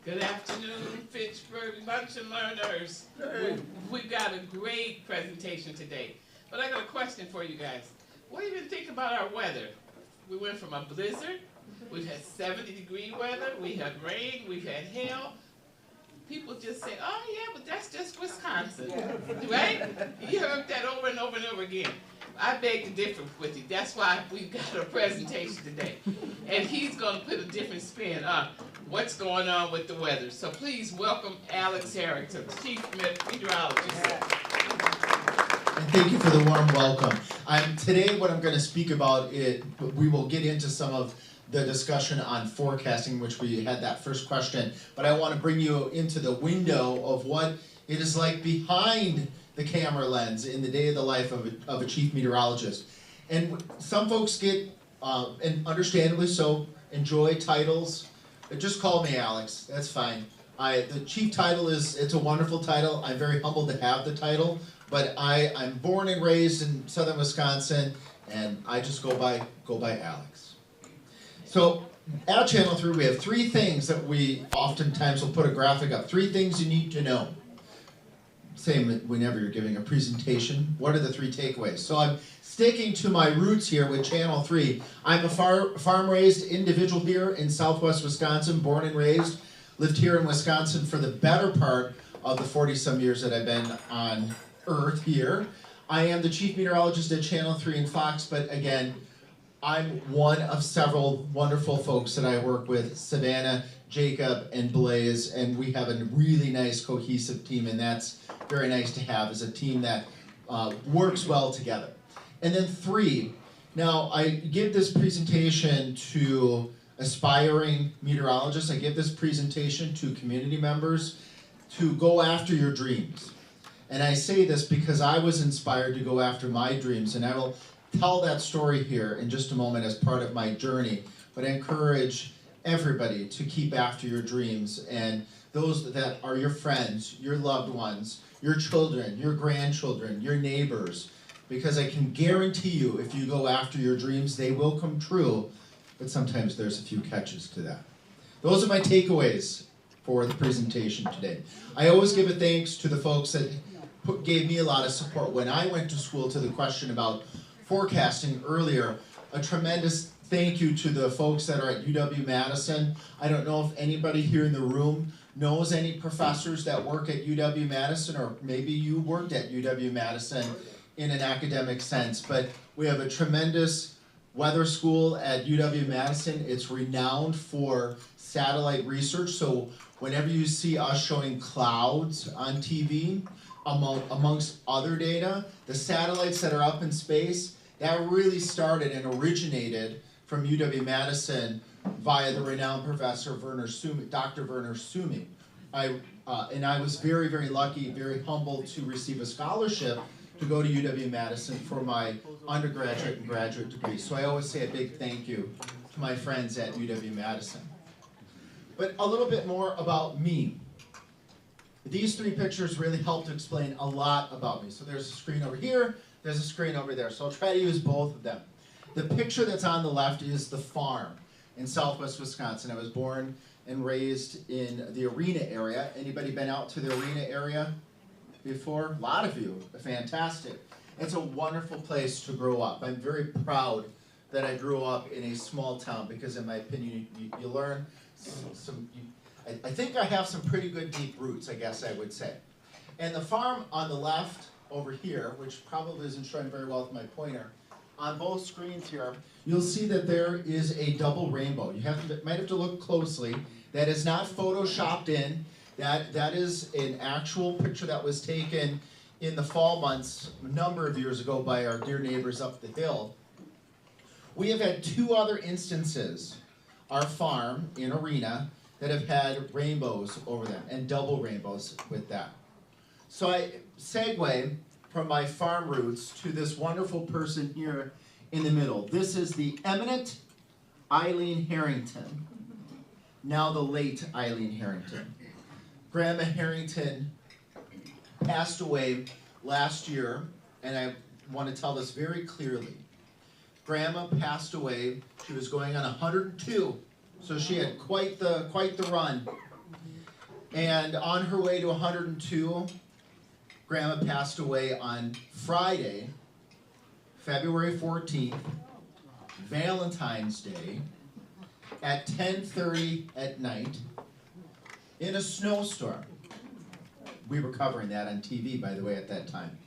Good afternoon, Fitchburg Lunch and Learners. We've got a great presentation today, but I got a question for you guys. What do you even think about our weather? We went from a blizzard, we've had 70-degree weather, we had rain, we've had hail. People just say, oh yeah, but that's just Wisconsin, right? You heard that over and over and over again. I beg to differ with you. That's why we've got a presentation today. And he's going to put a different spin on what's going on with the weather. So please welcome Alex Harrington, Chief Meteorologist. And thank you for the warm welcome. Today what I'm going to speak about, we will get into some of the discussion on forecasting, which we had that first question, but I want to bring you into the window of what it is like behind the camera lens in the day of the life of a chief meteorologist. And some folks get, and understandably so, enjoy titles. Just call me Alex, that's fine. The chief title it's a wonderful title. I'm very humbled to have the title, but I'm born and raised in southern Wisconsin, and I just go by Alex. So at Channel 3 we have three things that we oftentimes will put a graphic up. Three things you need to know. Same whenever you're giving a presentation. What are the three takeaways? So I'm sticking to my roots here with Channel 3. I'm a farm-raised individual here in southwest Wisconsin, born and raised. Lived here in Wisconsin for the better part of the 40-some years that I've been on Earth here. I am the chief meteorologist at Channel 3 and Fox, but again, I'm one of several wonderful folks that I work with, Savannah, Jacob, and Blaze, and we have a really nice cohesive team, and that's very nice to have as a team that works well together. And then three, now I give this presentation to aspiring meteorologists, I give this presentation to community members to go after your dreams. And I say this because I was inspired to go after my dreams, and I will tell that story here in just a moment as part of my journey, but I encourage everybody to keep after your dreams, and those that are your friends, your loved ones, your children, your grandchildren, your neighbors, because I can guarantee you if you go after your dreams, they will come true, but sometimes there's a few catches to that. Those are my takeaways for the presentation today. I always give a thanks to the folks that gave me a lot of support when I went to school to the question about forecasting earlier. A tremendous thank you to the folks that are at UW-Madison. I don't know if anybody here in the room knows any professors that work at UW-Madison, or maybe you worked at UW-Madison in an academic sense, but we have a tremendous weather school at UW-Madison. It's renowned for satellite research, so whenever you see us showing clouds on TV, amongst other data, the satellites that are up in space, that really started and originated from UW-Madison via the renowned professor Dr. Werner Sumi. And I was very, very lucky, very humbled to receive a scholarship to go to UW-Madison for my undergraduate and graduate degrees. So I always say a big thank you to my friends at UW-Madison. But a little bit more about me. These three pictures really help to explain a lot about me. So there's a screen over here, there's a screen over there. So I'll try to use both of them. The picture that's on the left is the farm in southwest Wisconsin. I was born and raised in the Arena area. Anybody been out to the Arena area before? A lot of you. Fantastic. It's a wonderful place to grow up. I'm very proud that I grew up in a small town because in my opinion you learn I think I have some pretty good deep roots, I guess I would say. And the farm on the left over here, which probably isn't showing very well with my pointer, on both screens here, you'll see that there is a double rainbow. You might have to look closely. That is not photoshopped in. That is an actual picture that was taken in the fall months a number of years ago by our dear neighbors up the hill. We have had two other instances, our farm in Arena, that have had rainbows over them, and double rainbows with that. So I segue from my farm roots to this wonderful person here in the middle. This is the eminent Eileen Harrington, now the late Eileen Harrington. Grandma Harrington passed away last year, and I want to tell this very clearly. Grandma passed away, she was going on 102. So she had quite the run. And on her way to 102, Grandma passed away on Friday, February 14th, Valentine's Day, at 10:30 at night, in a snowstorm. We were covering that on TV, by the way, at that time.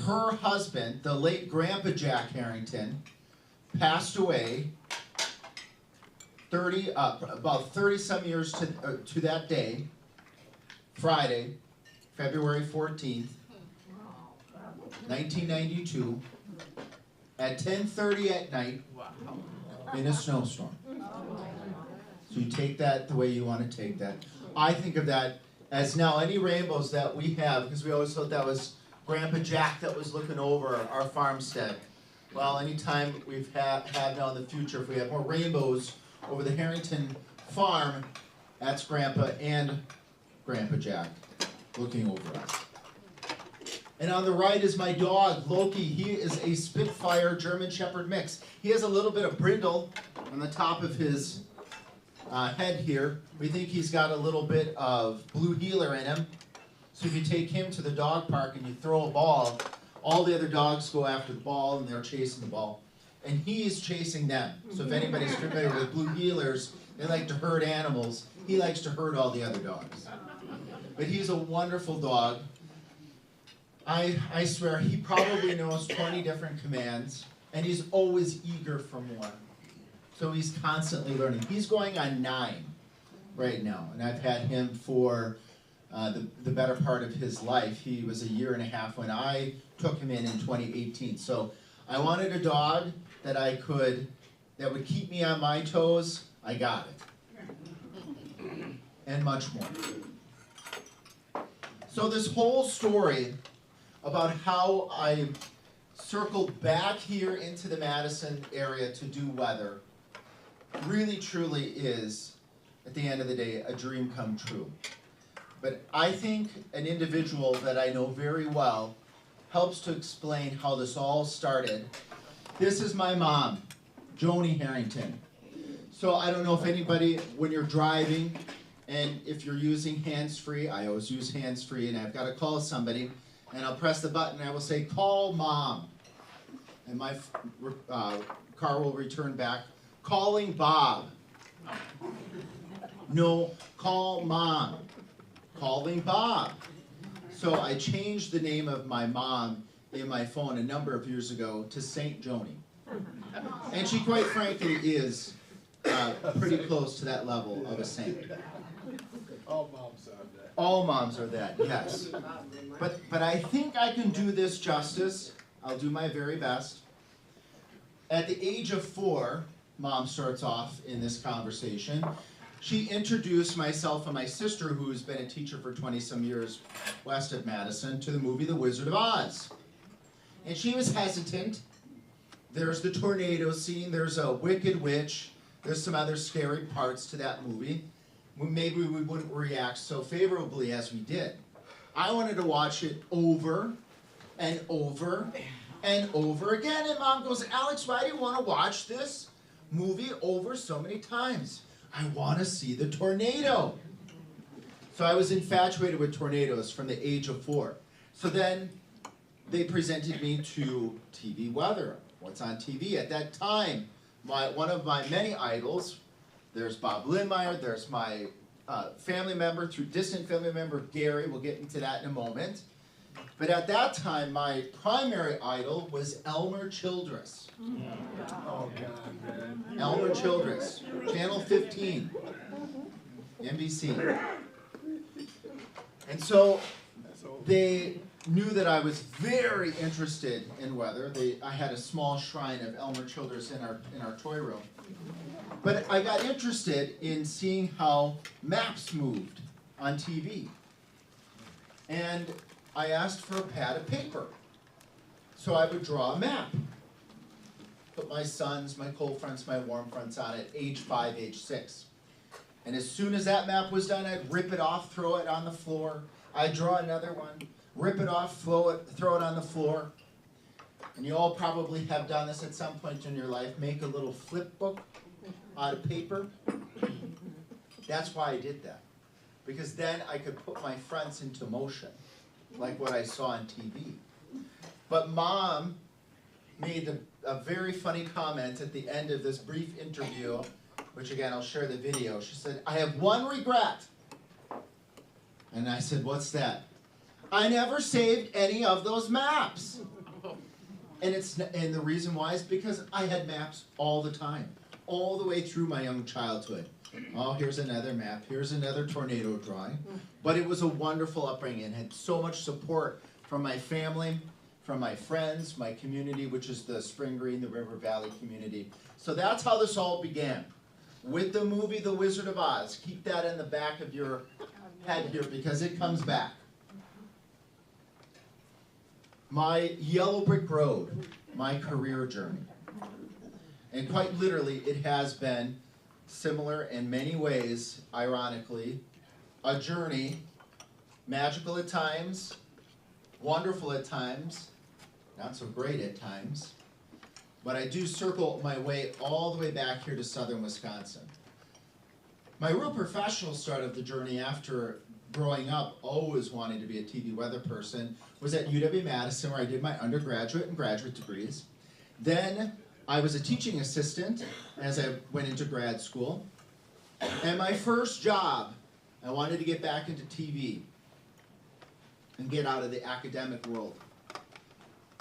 Her husband, the late Grandpa Jack Harrington, passed away about 30-some years to that day, Friday, February 14th, 1992, at 10:30 at night, in a snowstorm. So you take that the way you want to take that. I think of that as now any rainbows that we have, because we always thought that was Grandpa Jack that was looking over our farmstead. Well, anytime we've had now in the future, if we have more rainbows over the Harrington farm, that's Grandpa and Grandpa Jack looking over us. And on the right is my dog, Loki. He is a Spitfire German Shepherd mix. He has a little bit of brindle on the top of his head here. We think he's got a little bit of blue heeler in him. So if you take him to the dog park and you throw a ball, all the other dogs go after the ball and they're chasing the ball. And he's chasing them. So if anybody's familiar with blue heelers, they like to herd animals. He likes to herd all the other dogs. But he's a wonderful dog. I swear, he probably knows 20 different commands, and he's always eager for more. So he's constantly learning. He's going on 9 right now, and I've had him for the better part of his life. He was a year and a half when I took him in 2018. So I wanted a dog that would keep me on my toes. I got it. And much more. So this whole story about how I circled back here into the Madison area to do weather really truly is, at the end of the day, a dream come true. But I think an individual that I know very well helps to explain how this all started. This is my mom, Joni Harrington. So I don't know if anybody, when you're driving and if you're using hands-free, I always use hands-free, and I've got to call somebody, and I'll press the button, and I will say, call mom. And my car will return back, calling Bob. No, call mom. Calling Bob. So I changed the name of my mom in my phone a number of years ago to Saint Joni. And she, quite frankly, is pretty close to that level of a saint. All moms are that. All moms are that, yes. But I think I can do this justice. I'll do my very best. At the age of 4, Mom starts off in this conversation. She introduced myself and my sister, who's been a teacher for 20-some years west of Madison, to the movie The Wizard of Oz. And she was hesitant. There's the tornado scene, there's a wicked witch, there's some other scary parts to that movie. Maybe we wouldn't react so favorably as we did. I wanted to watch it over and over and over again. And Mom goes, Alex, why do you want to watch this movie over so many times? I want to see the tornado. So I was infatuated with tornadoes from the age of 4. So then they presented me to TV weather. What's on TV? At that time, one of my many idols, there's Bob Lindmeyer, there's my family member, distant family member, Gary. We'll get into that in a moment. But at that time, my primary idol was Elmer Childress. Oh, God, man. Elmer Childress, Channel 15, NBC. And so they knew that I was very interested in weather. I had a small shrine of Elmer Childress in our toy room. But I got interested in seeing how maps moved on TV. And I asked for a pad of paper. So I would draw a map. Put my suns, my cold fronts, my warm fronts on it, age 5, age 6. And as soon as that map was done, I'd rip it off, throw it on the floor. I'd draw another one, rip it off, throw it on the floor. And you all probably have done this at some point in your life. Make a little flip book out of paper. That's why I did that. because then I could put my fronts into motion, like what I saw on TV. But Mom made a very funny comment at the end of this brief interview, which again, I'll share the video. She said, "I have one regret." And I said, "What's that?" "I never saved any of those maps." And the reason why is because I had maps all the time, all the way through my young childhood. Oh, here's another map, here's another tornado drawing. But it was a wonderful upbringing and had so much support from my family, from my friends, my community, which is the Spring Green, the River Valley community. So that's how this all began. With the movie The Wizard of Oz. Keep that in the back of your head here because it comes back. My yellow brick road, my career journey. And quite literally, it has been similar in many ways, ironically, a journey, magical at times, wonderful at times, not so great at times, but I do circle my way all the way back here to southern Wisconsin. My real professional start of the journey after growing up, always wanting to be a TV weather person, was at UW-Madison where I did my undergraduate and graduate degrees. Then I was a teaching assistant as I went into grad school. And my first job, I wanted to get back into TV and get out of the academic world.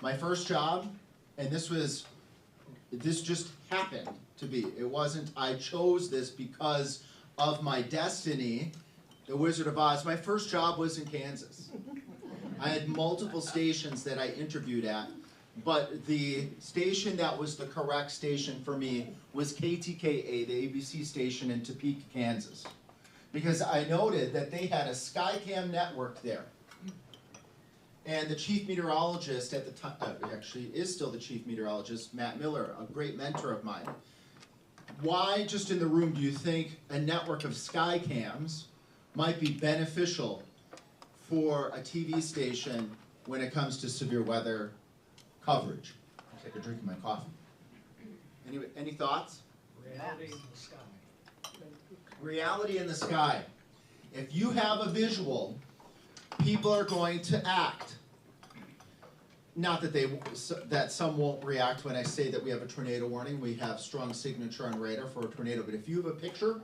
My first job, and this just happened to be. It wasn't, I chose this because of my destiny, the Wizard of Oz. My first job was in Kansas. I had multiple stations that I interviewed at, but the station that was the correct station for me was KTKA, the ABC station in Topeka, Kansas. Because I noted that they had a Skycam network there. And the chief meteorologist at the time, actually is still the chief meteorologist, Matt Miller, a great mentor of mine. Why, just in the room, do you think a network of Skycams might be beneficial for a TV station when it comes to severe weather coverage? I'll take a drink of my coffee. Any thoughts? Reality in the sky. Reality in the sky. If you have a visual, people are going to act. Not that some won't react when I say that we have a tornado warning. We have strong signature on radar for a tornado. But if you have a picture,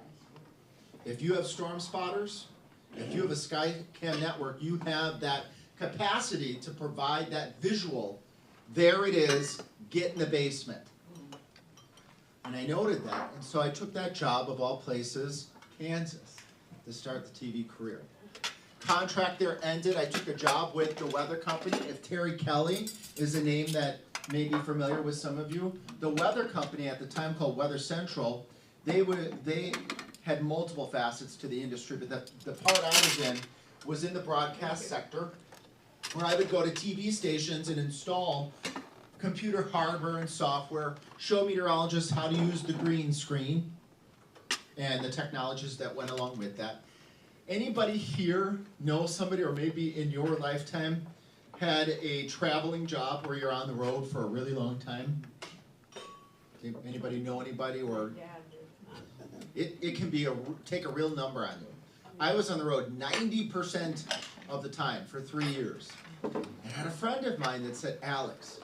if you have storm spotters, if you have a Skycam network, you have that capacity to provide that visual. There it is, get in the basement. And I noted that, and so I took that job, of all places, Kansas, to start the TV career. Contract there ended. I took a job with the weather company. If Terry Kelly is a name that may be familiar with some of you, the weather company at the time called Weather Central, they had multiple facets to the industry, but the part I was in the broadcast sector, where I would go to TV stations and install computer hardware and software, show meteorologists how to use the green screen and the technologies that went along with that. Anybody here know somebody, or maybe in your lifetime, had a traveling job where you're on the road for a really long time? Anybody know anybody? Or it can be take a real number on you. I was on the road 90% of the time for 3 years. I had a friend of mine that said, "Alex,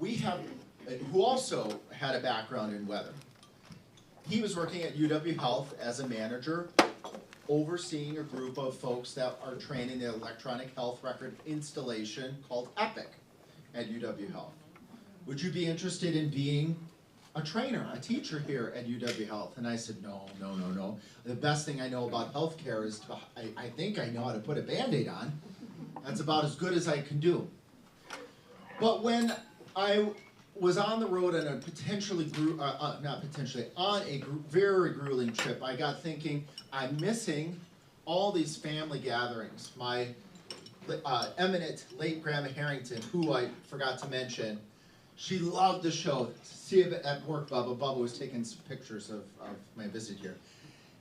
who also had a background in weather. He was working at UW Health as a manager, overseeing a group of folks that are training the electronic health record installation called EPIC at UW Health. Would you be interested in being a trainer, a teacher here at UW Health?" And I said, no. The best thing I know about healthcare is I think I know how to put a Band-Aid on. That's about as good as I can do. But when I was on the road on a very grueling trip, I got thinking, I'm missing all these family gatherings. My eminent late grandma Harrington, who I forgot to mention, she loved the show. See it at work, Bubba. Bubba was taking some pictures of my visit here.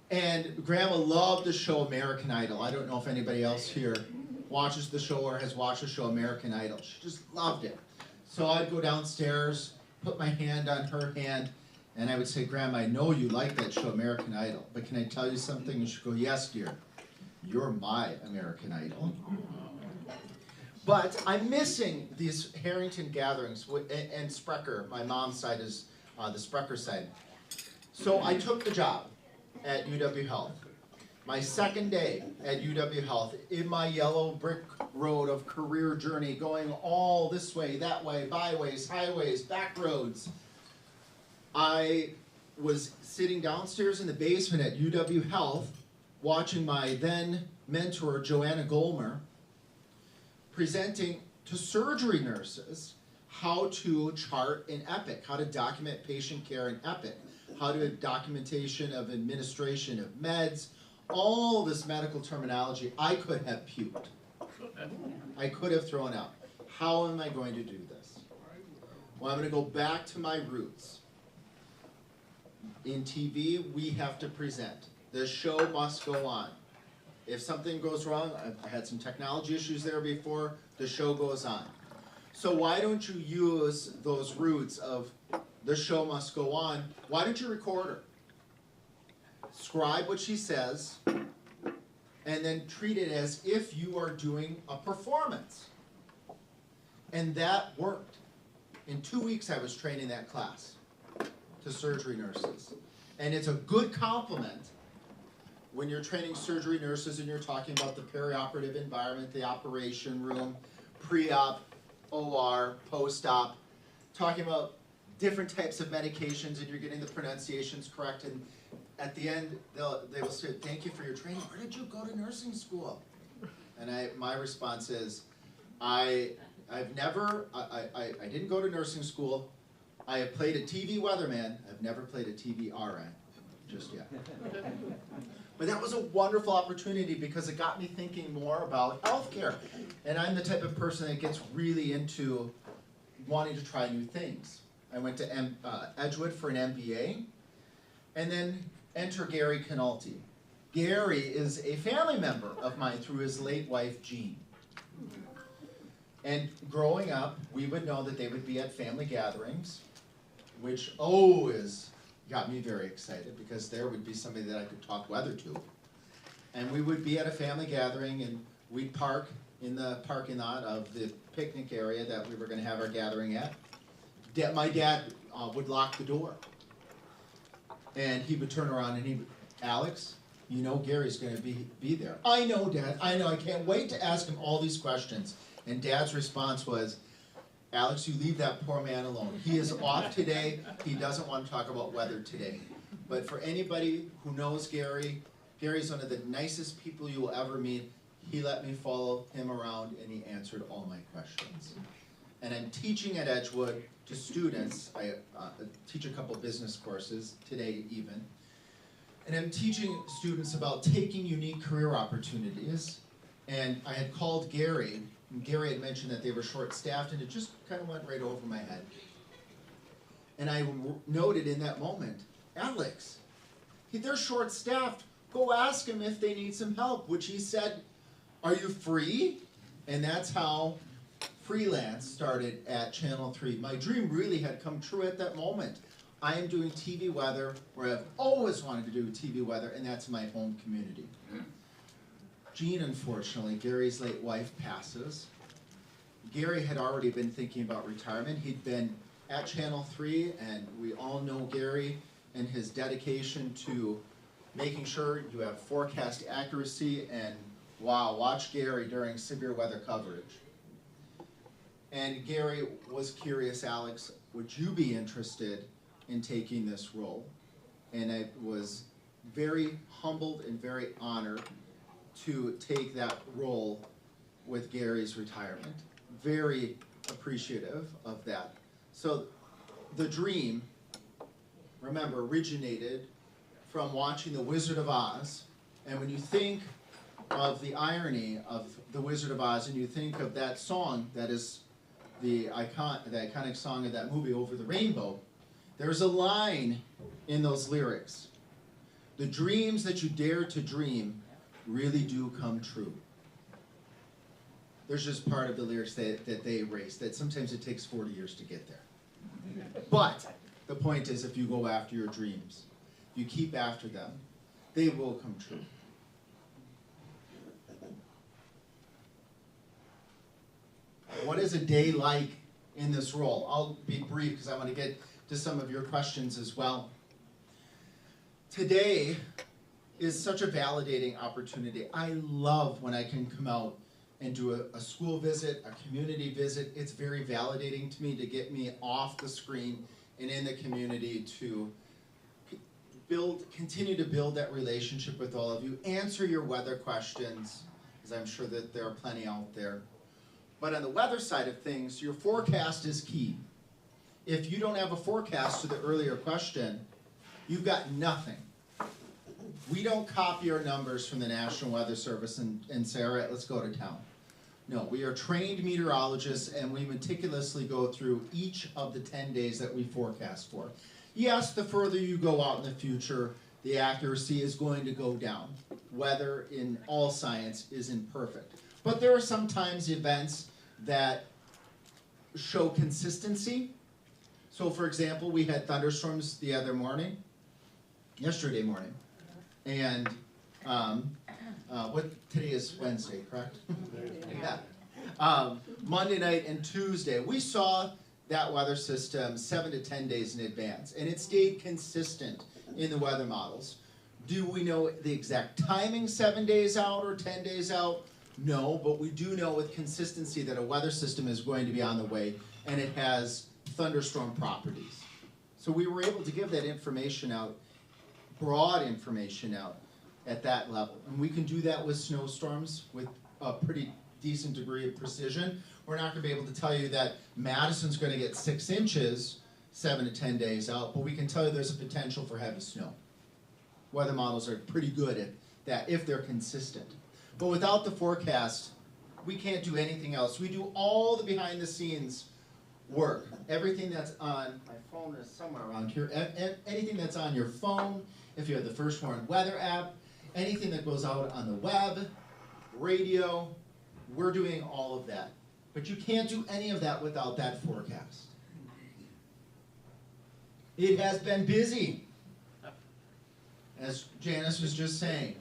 And Grandma loved the show American Idol. I don't know if anybody else here watches the show or has watched the show American Idol. She just loved it. So I'd go downstairs, put my hand on her hand, and I would say, "Grandma, I know you like that show American Idol, but can I tell you something?" And she'd go, "Yes, dear." you're my American Idol. But I'm missing these Harrington gatherings, and Sprecher, my mom's side is the Sprecher side. So I took the job at UW Health. My second day at UW Health, in my yellow brick road of career journey, going all this way, that way, byways, highways, back roads, I was sitting downstairs in the basement at UW Health, watching my then mentor, Joanna Goldmer, presenting to surgery nurses how to chart an epic, how to document patient care in epic, how to documentation of administration of meds, all this medical terminology. I could have puked. I could have thrown out. How am I going to do this? Well, I'm going to go back to my roots. In TV, we have to present. The show must go on. If something goes wrong, I had some technology issues there before, the show goes on. So why don't you use those roots of the show must go on? Why don't you record her? Scribe what she says, and then treat it as if you are doing a performance. And that worked. In 2 weeks I was training that class to surgery nurses. And it's a good compliment when you're training surgery nurses and you're talking about the perioperative environment, the operation room, pre-op, OR, post-op, talking about different types of medications, and you're getting the pronunciations correct, and at the end they will say, thank you for your training. Where did you go to nursing school? And my response is, I didn't go to nursing school. I have played a TV weatherman. I've never played a TV RN just yet. But that was a wonderful opportunity because it got me thinking more about healthcare. And I'm the type of person that gets really into wanting to try new things. I went to Edgewood for an MBA, and then enter Gary Canalti. Gary is a family member of mine through his late wife, Jean. And growing up, we would know that they would be at family gatherings, which always got me very excited because there would be somebody that I could talk weather to. And we would be at a family gathering, and we'd park in the parking lot of the picnic area that we were going to have our gathering at. My dad would lock the door. And he would turn around and he would, Alex, you know Gary's going to be there. I know, Dad, I know. I can't wait to ask him all these questions. And Dad's response was, Alex, you leave that poor man alone. He is off today. He doesn't want to talk about weather today. But for anybody who knows Gary, Gary's one of the nicest people you will ever meet. He let me follow him around, and he answered all my questions. And I'm teaching at Edgewood to students. I teach a couple business courses, today even. And I'm teaching students about taking unique career opportunities. And I had called Gary, and Gary had mentioned that they were short-staffed, and it just kind of went right over my head. And I noted in that moment, Alex, they're short-staffed. Go ask them if they need some help, which he said, are you free? And that's how freelance started at Channel 3. My dream really had come true at that moment. I am doing TV weather where I've always wanted to do TV weather, and that's my home community. Jean, unfortunately, Gary's late wife, passes. Gary had already been thinking about retirement. He'd been at Channel 3, and we all know Gary and his dedication to making sure you have forecast accuracy, and wow, watch Gary during severe weather coverage. And Gary was curious, Alex, would you be interested in taking this role? And I was very humbled and very honored to take that role with Gary's retirement. Very appreciative of that. So the dream, remember, originated from watching The Wizard of Oz. And when you think of the irony of The Wizard of Oz and you think of that song that is the iconic song of that movie, Over the Rainbow, there's a line in those lyrics. The dreams that you dare to dream really do come true. There's just part of the lyrics that they erase, that sometimes it takes 40 years to get there. But the point is, if you go after your dreams, if you keep after them, they will come true. is a day like in this role? I'll be brief because I want to get to some of your questions as well. Today is such a validating opportunity. I love when I can come out and do a school visit, a community visit. It's very validating to me to get me off the screen and in the community to continue to build that relationship with all of you, answer your weather questions, because I'm sure that there are plenty out there. But on the weather side of things, your forecast is key. If you don't have a forecast, to the earlier question, you've got nothing. We don't copy our numbers from the National Weather Service and say, all right, let's go to town. No, we are trained meteorologists, and we meticulously go through each of the 10 days that we forecast for. Yes, the further you go out in the future, the accuracy is going to go down. Weather in all science isn't perfect. But there are sometimes events that show consistency. So for example, we had thunderstorms the other morning, yesterday morning. And today is Wednesday, correct? Yeah. Monday night and Tuesday, we saw that weather system 7 to 10 days in advance, and it stayed consistent in the weather models. Do we know the exact timing 7 days out or 10 days out? No, but we do know with consistency that a weather system is going to be on the way, and it has thunderstorm properties. So we were able to give that information out, broad information out at that level. And we can do that with snowstorms with a pretty decent degree of precision. We're not going to be able to tell you that Madison's going to get 6 inches 7 to 10 days out, but we can tell you there's a potential for heavy snow. Weather models are pretty good at that if they're consistent. But without the forecast, we can't do anything else. We do all the behind the scenes work. Everything that's on, my phone is somewhere around here, anything that's on your phone, if you have the First Warn Weather app, anything that goes out on the web, radio, we're doing all of that. But you can't do any of that without that forecast. It has been busy, as Janice was just saying.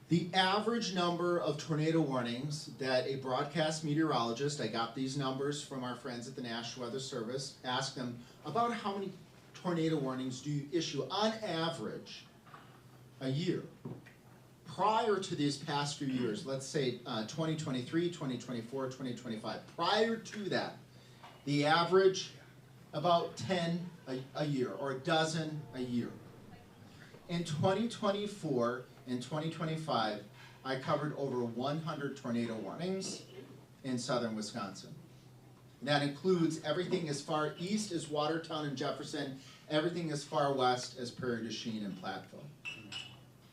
The average number of tornado warnings that a broadcast meteorologist, I got these numbers from our friends at the National Weather Service, asked them about how many tornado warnings do you issue on average a year. Prior to these past few years, let's say 2023, 2024, 2025, prior to that, the average about 10 a year, or a dozen a year. In 2024 and 2025, I covered over 100 tornado warnings in southern Wisconsin. That includes everything as far east as Watertown and Jefferson, everything as far west as Prairie du Chien and Platteville.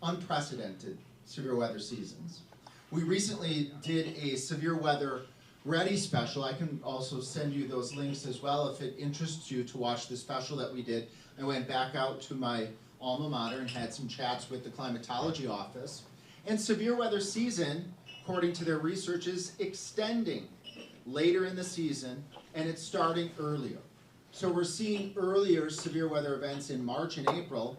Unprecedented severe weather seasons. We recently did a severe weather ready special. I can also send you those links as well if it interests you to watch the special that we did. I went back out to my alma mater and had some chats with the climatology office. And severe weather season, according to their research, is extending later in the season, and it's starting earlier. So we're seeing earlier severe weather events in March and April.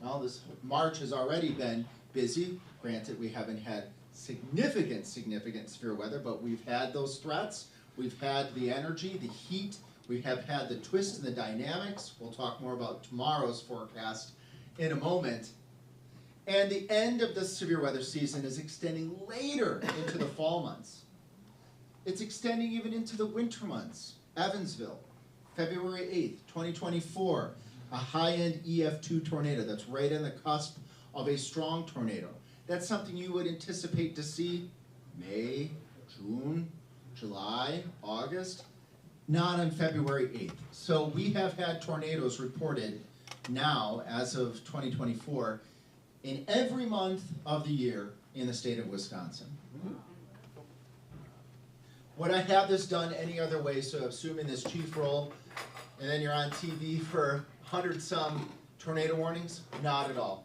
Well, this March has already been busy. Granted, we haven't had significant severe weather, but we've had those threats. We've had the energy, the heat. We have had the twist in the dynamics. We'll talk more about tomorrow's forecast in a moment. And the end of the severe weather season is extending later into the fall months. It's extending even into the winter months. Evansville, February 8th, 2024, a high-end EF2 tornado that's right on the cusp of a strong tornado. That's something you would anticipate to see May, June, July, August, not on February 8th. So we have had tornadoes reported now, as of 2024, in every month of the year in the state of Wisconsin. Would I have this done any other way? So assuming this chief role, and then you're on TV for 100-some tornado warnings? Not at all.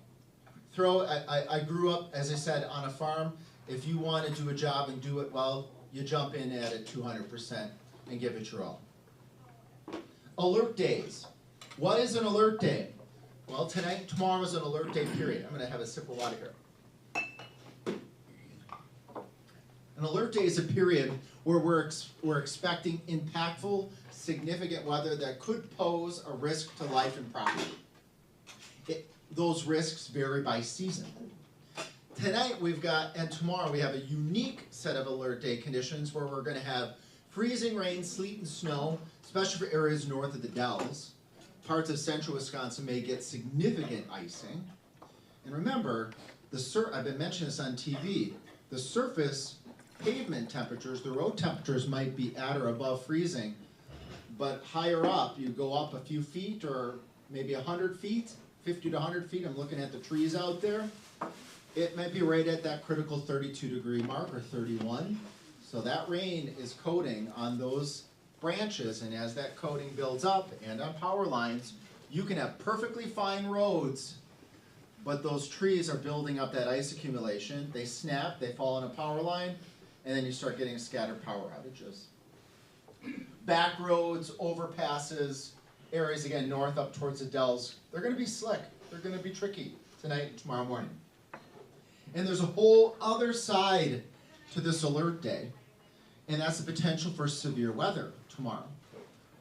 I grew up, as I said, on a farm. If you want to do a job and do it well, you jump in at it 200% and give it your all. Alert days. What is an alert day? Well, tonight and tomorrow is an alert day period. I'm going to have a sip of water here. An alert day is a period where we're expecting impactful, significant weather that could pose a risk to life and property. Those risks vary by season. Tonight and tomorrow we have a unique set of alert day conditions where we're going to have freezing rain, sleet, and snow, especially for areas north of the Dells. Parts of central Wisconsin may get significant icing. And remember, I've been mentioning this on TV, the surface pavement temperatures, the road temperatures might be at or above freezing, but higher up, you go up a few feet or maybe 100 feet, 50 to 100 feet, I'm looking at the trees out there, it might be right at that critical 32-degree mark or 31. So that rain is coating on those branches, and as that coating builds up and on power lines, you can have perfectly fine roads, but those trees are building up that ice accumulation. They snap, they fall on a power line, and then you start getting scattered power outages. Back roads, overpasses, areas again north up towards the Dells, they're going to be slick. They're going to be tricky tonight and tomorrow morning. And there's a whole other side to this alert day, and that's the potential for severe weather tomorrow.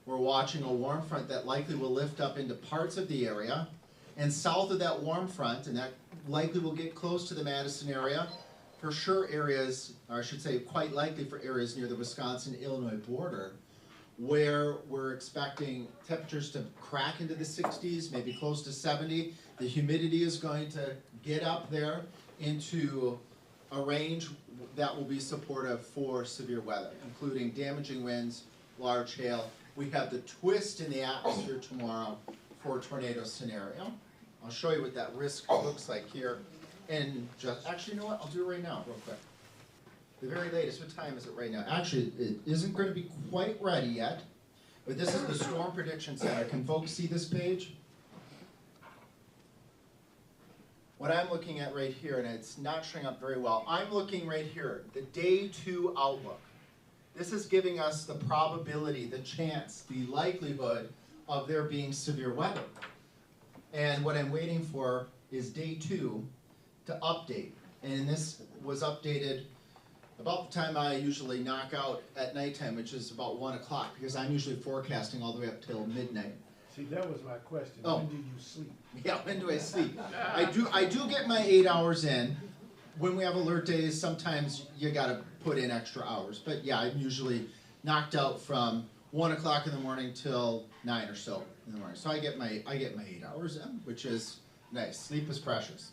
We're watching a warm front that likely will lift up into parts of the area, and south of that warm front, and that likely will get close to the Madison area, for sure areas, or I should say quite likely for areas near the Wisconsin-Illinois border, where we're expecting temperatures to crack into the 60s, maybe close to 70. The humidity is going to get up there into a range that will be supportive for severe weather, including damaging winds, large hail. We have the twist in the atmosphere tomorrow for a tornado scenario. I'll show you what that risk looks like here. And actually, you know what? I'll do it right now, real quick. The very latest, what time is it right now? Actually, it isn't going to be quite ready yet, but this is the Storm Prediction Center. Can folks see this page? What I'm looking at right here, and it's not showing up very well, I'm looking right here, the day 2 outlook. This is giving us the probability, the chance, the likelihood of there being severe weather. And what I'm waiting for is day 2 to update. And this was updated about the time I usually knock out at nighttime, which is about 1 o'clock, because I'm usually forecasting all the way up till midnight. See, that was my question. Oh. When do you sleep? Yeah, when do I sleep? I do get my 8 hours in. When we have alert days, sometimes you gotta put in extra hours. But yeah, I'm usually knocked out from 1 o'clock in the morning till 9 or so in the morning. So I get my 8 hours in, which is nice. Sleep is precious.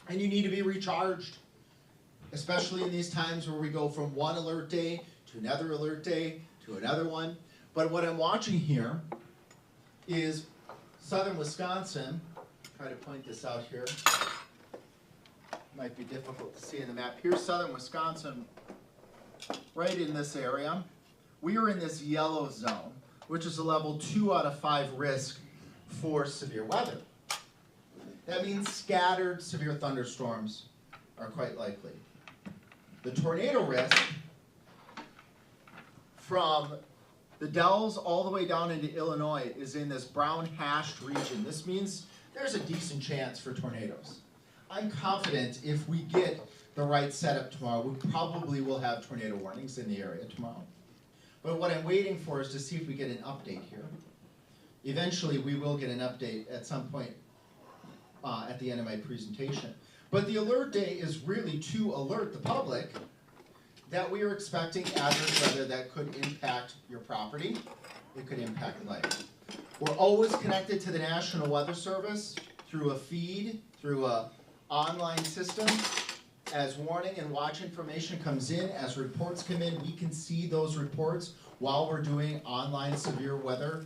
And you need to be recharged, especially in these times where we go from one alert day to another alert day to another one. But what I'm watching here is southern Wisconsin. Try to point this out here. Might be difficult to see in the map. Here's southern Wisconsin, right in this area. We are in this yellow zone, which is a level 2 out of 5 risk for severe weather. That means scattered severe thunderstorms are quite likely. The tornado risk from the Dells all the way down into Illinois is in this brown hashed region. This means there's a decent chance for tornadoes. I'm confident if we get the right setup tomorrow, we probably will have tornado warnings in the area tomorrow. But what I'm waiting for is to see if we get an update here. Eventually, we will get an update at some point at the end of my presentation. But the alert day is really to alert the public that we are expecting adverse weather that could impact your property. It could impact life. We're always connected to the National Weather Service through a feed, through a online system. As warning and watch information comes in, as reports come in, we can see those reports while we're doing online severe weather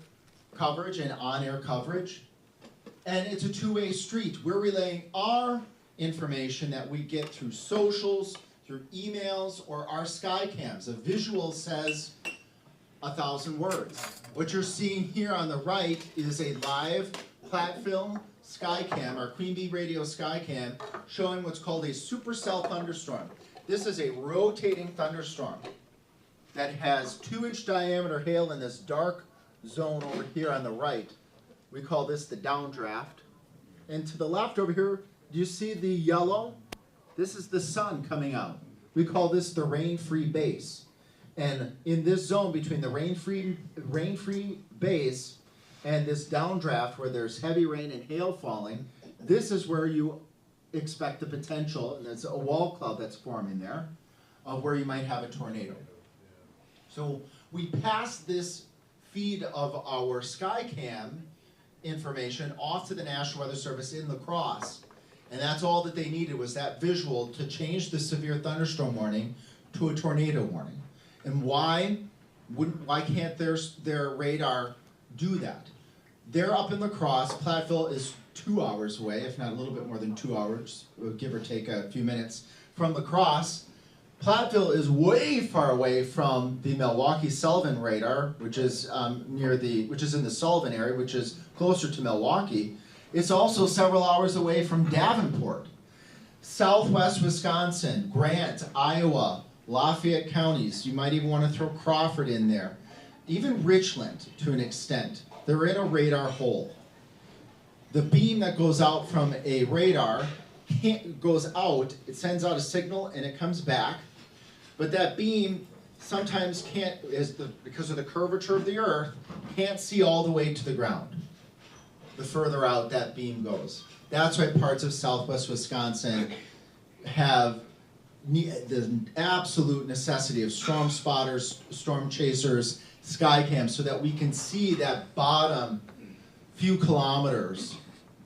coverage and on-air coverage. And it's a two-way street. We're relaying our information that we get through socials, through emails, or our sky cams. A visual says 1,000 words. What you're seeing here on the right is a live flat film Skycam, our Queen Bee Radio Skycam, showing what's called a supercell thunderstorm. This is a rotating thunderstorm that has 2-inch diameter hail in this dark zone over here on the right. We call this the downdraft. And to the left over here, do you see the yellow? This is the sun coming out. We call this the rain-free base. And in this zone between the rain-free base and this downdraft where there's heavy rain and hail falling, this is where you expect the potential, and it's a wall cloud that's forming there, of where you might have a tornado. So we pass this feed of our SkyCam information off to the National Weather Service in La Crosse, and that's all that they needed was that visual to change the severe thunderstorm warning to a tornado warning. And why can't their radar do that? They're up in La Crosse. Platteville is 2 hours away, if not a little bit more than 2 hours, give or take a few minutes from La Crosse. Platteville is way far away from the Milwaukee-Sullivan radar, which is in the Sullivan area, which is closer to Milwaukee. It's also several hours away from Davenport. Southwest Wisconsin, Grant, Iowa, Lafayette counties. You might even want to throw Crawford in there. Even Richland, to an extent. They're in a radar hole. The beam that goes out from a radar goes out, it sends out a signal and it comes back. But that beam sometimes can't, because of the curvature of the earth, can't see all the way to the ground. The further out that beam goes. That's why parts of southwest Wisconsin have the absolute necessity of storm spotters, storm chasers, SkyCam, so that we can see that bottom few kilometers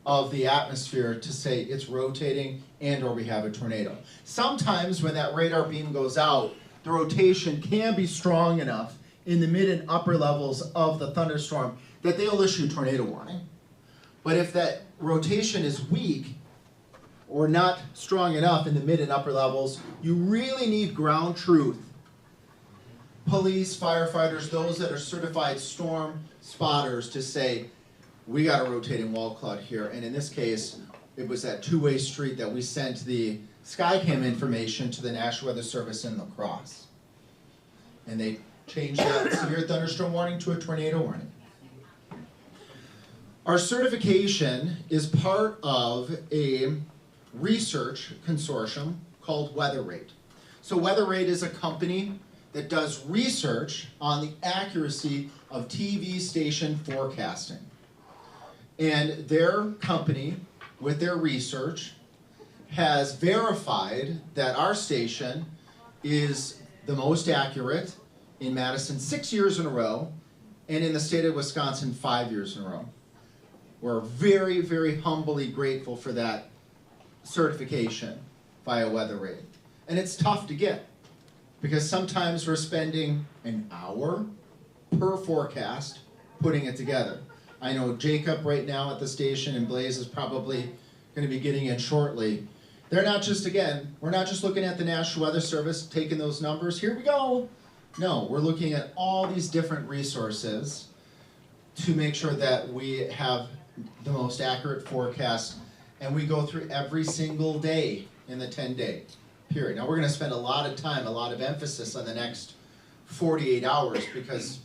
of the atmosphere to say it's rotating and or we have a tornado. Sometimes when that radar beam goes out, the rotation can be strong enough in the mid and upper levels of the thunderstorm that they'll issue tornado warning. But if that rotation is weak or not strong enough in the mid and upper levels, you really need ground truth. Police, firefighters, those that are certified storm spotters to say, we got a rotating wall cloud here. And in this case, it was that two-way street that we sent the SkyCam information to the National Weather Service in La Crosse. And they changed that severe thunderstorm warning to a tornado warning. Our certification is part of a research consortium called WeatherRate. So WeatherRate is a company that does research on the accuracy of TV station forecasting. And their company, with their research, has verified that our station is the most accurate in Madison 6 years in a row, and in the state of Wisconsin 5 years in a row. We're very, very humbly grateful for that certification via WeatherRate. And it's tough to get, because sometimes we're spending an hour per forecast putting it together. I know Jacob right now at the station and Blaze is probably going to be getting in shortly. They're not just, again, we're not just looking at the National Weather Service, taking those numbers, here we go. No, we're looking at all these different resources to make sure that we have the most accurate forecast, and we go through every single day in the 10-day period. Now we're going to spend a lot of time, a lot of emphasis on the next 48 hours, because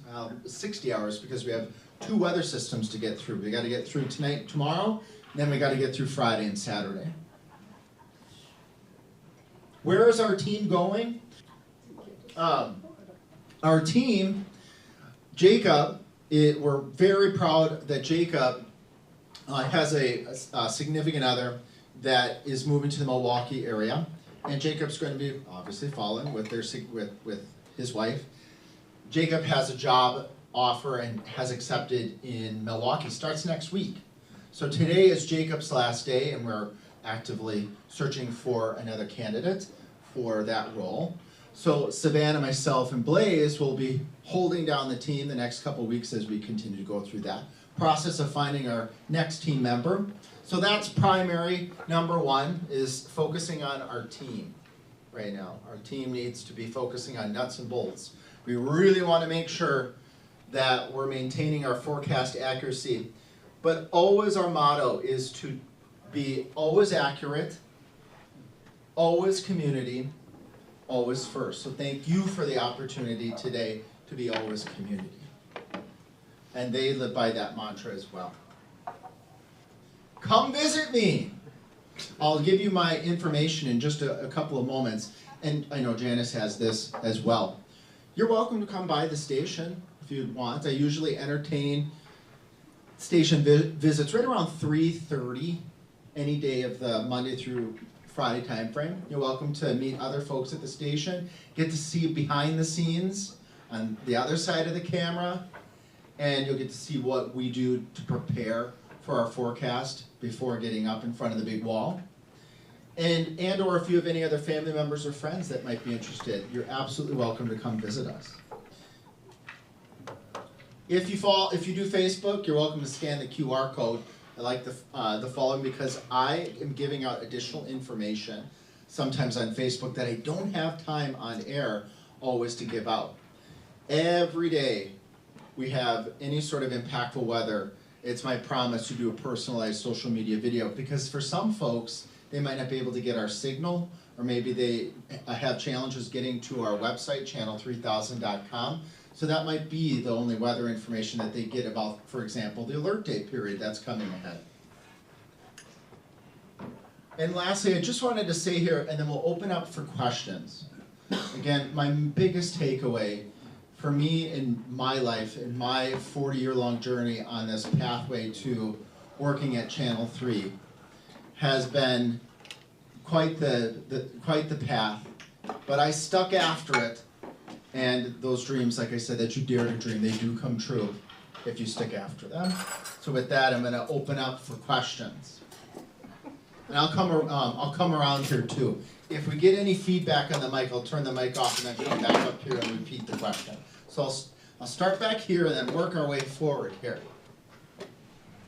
60 hours, because we have 2 weather systems to get through. We got to get through tonight, tomorrow, and then we got to get through Friday and Saturday. Where is our team going? Our team, Jacob, we're very proud that Jacob has a significant other that is moving to the Milwaukee area, and Jacob's going to be obviously following with his wife. Jacob has a job offer and has accepted in Milwaukee. Starts next week. So today is Jacob's last day, and we're actively searching for another candidate for that role. So Savannah, myself, and Blaze will be holding down the team the next couple of weeks as we continue to go through that process of finding our next team member. So that's primary number one, is focusing on our team right now. Our team needs to be focusing on nuts and bolts. We really want to make sure that we're maintaining our forecast accuracy, but always our motto is to be always accurate, always community, always first. So thank you for the opportunity today to be always community. And they live by that mantra as well. Come visit me. I'll give you my information in just a couple of moments. And I know Janice has this as well. You're welcome to come by the station if you want. I usually entertain station visits right around 3:30 any day of the Monday through Friday time frame. You're welcome to meet other folks at the station, get to see behind the scenes on the other side of the camera, and you'll get to see what we do to prepare for our forecast before getting up in front of the big wall. And or if you have any other family members or friends that might be interested, you're absolutely welcome to come visit us. If you do Facebook, you're welcome to scan the QR code. I like the following because I am giving out additional information sometimes on Facebook that I don't have time on air always to give out. Every day we have any sort of impactful weather, it's my promise to do a personalized social media video, because for some folks, they might not be able to get our signal, or maybe they have challenges getting to our website, channel3000.com. So that might be the only weather information that they get about, for example, the alert day period that's coming ahead. And lastly, I just wanted to say here, and then we'll open up for questions. Again, my biggest takeaway for me in my life, in my 40-year-long journey on this pathway to working at Channel 3, has been quite the path, but I stuck after it, and those dreams, like I said, that you dare to dream, they do come true if you stick after them. So with that, I'm going to open up for questions, and I'll come around here too. If we get any feedback on the mic, I'll turn the mic off and then come back up here and repeat the question. So I'll start back here and then work our way forward here.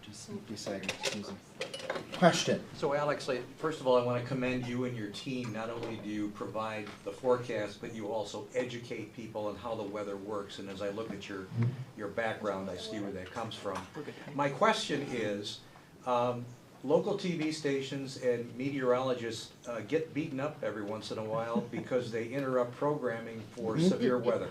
Just beside Susan. Question. So Alex, first of all, I want to commend you and your team. Not only do you provide the forecast, but you also educate people on how the weather works. And as I look at your background, I see where that comes from. My question is, local TV stations and meteorologists get beaten up every once in a while because they interrupt programming for severe weather.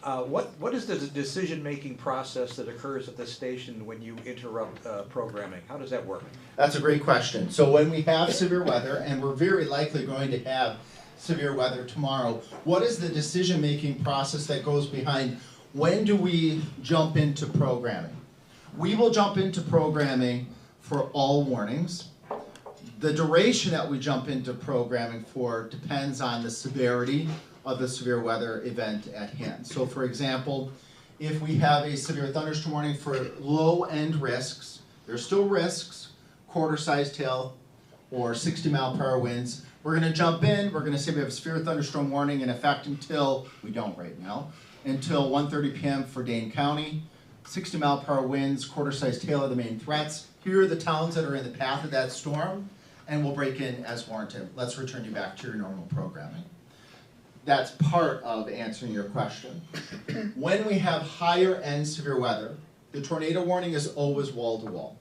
What is the decision-making process that occurs at the station when you interrupt programming? How does that work? That's a great question. So when we have severe weather, and we're very likely going to have severe weather tomorrow, what is the decision-making process that goes behind when do we jump into programming? We will jump into programming for all warnings. The duration that we jump into programming for depends on the severity of the severe weather event at hand. So for example, if we have a severe thunderstorm warning for low-end risks, there's still risks, quarter-sized hail or 60-mile-per-hour winds, we're going to jump in, we're going to say we have a severe thunderstorm warning in effect until, we don't right now, until 1:30 p.m. for Dane County, 60-mile-per-hour winds, quarter-sized hail are the main threats. Here are the towns that are in the path of that storm, and we'll break in as warranted. Let's return you back to your normal programming. That's part of answering your question. When we have higher end severe weather, the tornado warning is always wall to wall.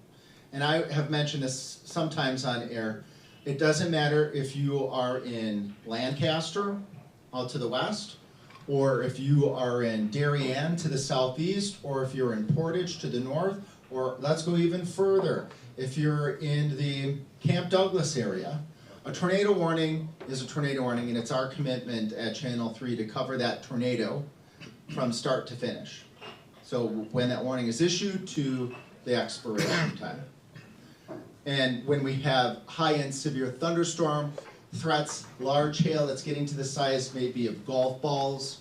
And I have mentioned this sometimes on air. It doesn't matter if you are in Lancaster out to the west, or if you are in Darien to the southeast, or if you're in Portage to the north, or let's go even further, if you're in the Camp Douglas area. A tornado warning is a tornado warning, and it's our commitment at Channel 3 to cover that tornado from start to finish. So when that warning is issued to the expiration time. And when we have high-end severe thunderstorm threats, large hail that's getting to the size maybe of golf balls,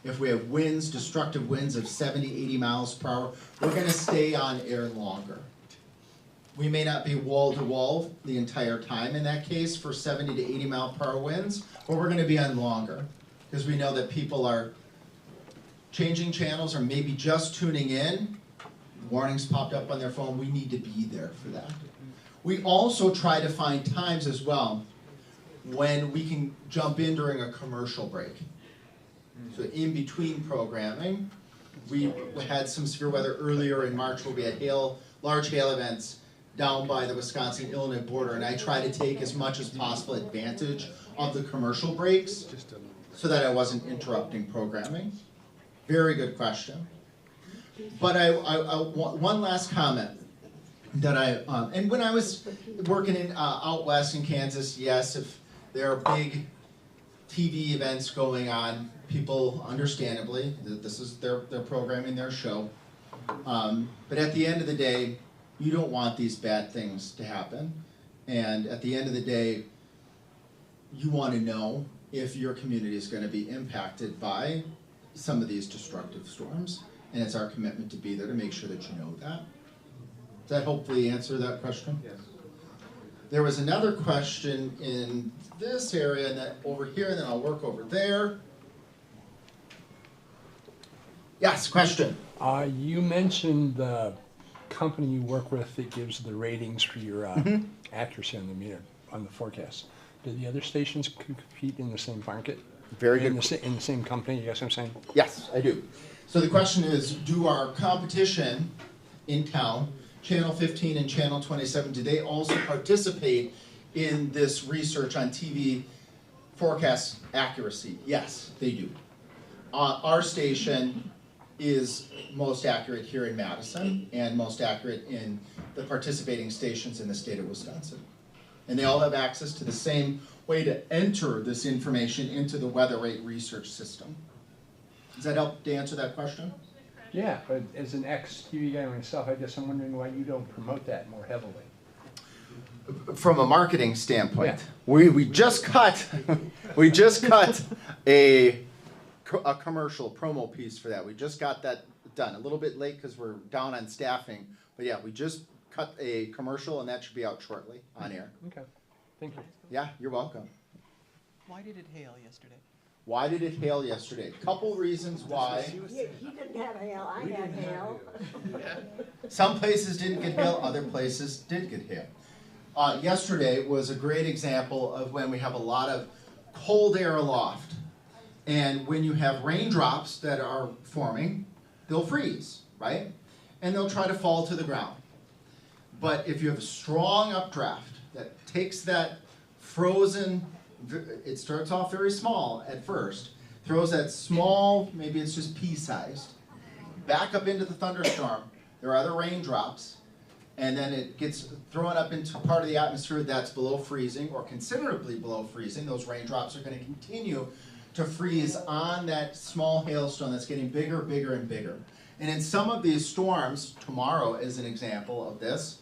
if we have winds, destructive winds of 70, 80 miles per hour, we're going to stay on air longer. We may not be wall to wall the entire time in that case for 70 to 80 mile per hour winds, but we're going to be on longer because we know that people are changing channels or maybe just tuning in. Warnings popped up on their phone. We need to be there for that. We also try to find times as well when we can jump in during a commercial break. So in between programming, we had some severe weather earlier in March where we had large hail events down by the Wisconsin-Illinois border, and I try to take as much as possible advantage of the commercial breaks so that I wasn't interrupting programming. Very good question. But I one last comment that and when I was working in out west in Kansas, yes, if there are big TV events going on. People, understandably, this is their programming, their show. But at the end of the day, you don't want these bad things to happen. And at the end of the day, you want to know if your community is going to be impacted by some of these destructive storms. And it's our commitment to be there to make sure that you know that. Does that hopefully answer that question? Yes. There was another question in this area and then over here, and then I'll work over there. Yes, question. You mentioned the company you work with that gives the ratings for your accuracy on the meter, on the forecast. Do the other stations compete in the same market? Very good. In the same company, you guess what I'm saying? Yes, I do. So the question is, do our competition in town, Channel 15 and Channel 27, do they also participate in this research on TV forecast accuracy? Yes, they do. Our station is most accurate here in Madison and most accurate in the participating stations in the state of Wisconsin. And they all have access to the same way to enter this information into the weather rate research system. Does that help to answer that question? Yeah, but as an ex-TV guy myself, I'm wondering why you don't promote that more heavily. From a marketing standpoint, Yeah. we just cut a commercial promo piece for that. We just got that done. A little bit late because we're down on staffing, but yeah, we just cut a commercial and that should be out shortly on air. Okay, thank you. Yeah, you're welcome. Why did it hail yesterday? Why did it hail yesterday? Couple reasons why. He didn't have hail, I had hail. Some places didn't get hail, other places did get hail. Yesterday was a great example of when we have a lot of cold air aloft. And when you have raindrops that are forming, they'll freeze, right? And they'll try to fall to the ground. But if you have a strong updraft that takes that frozen, it starts off very small at first, throws that small, maybe it's just pea-sized, back up into the thunderstorm, there are the raindrops, and then it gets thrown up into part of the atmosphere that's below freezing or considerably below freezing. Those raindrops are going to continue to freeze on that small hailstone that's getting bigger, bigger, and bigger. And in some of these storms, tomorrow is an example of this,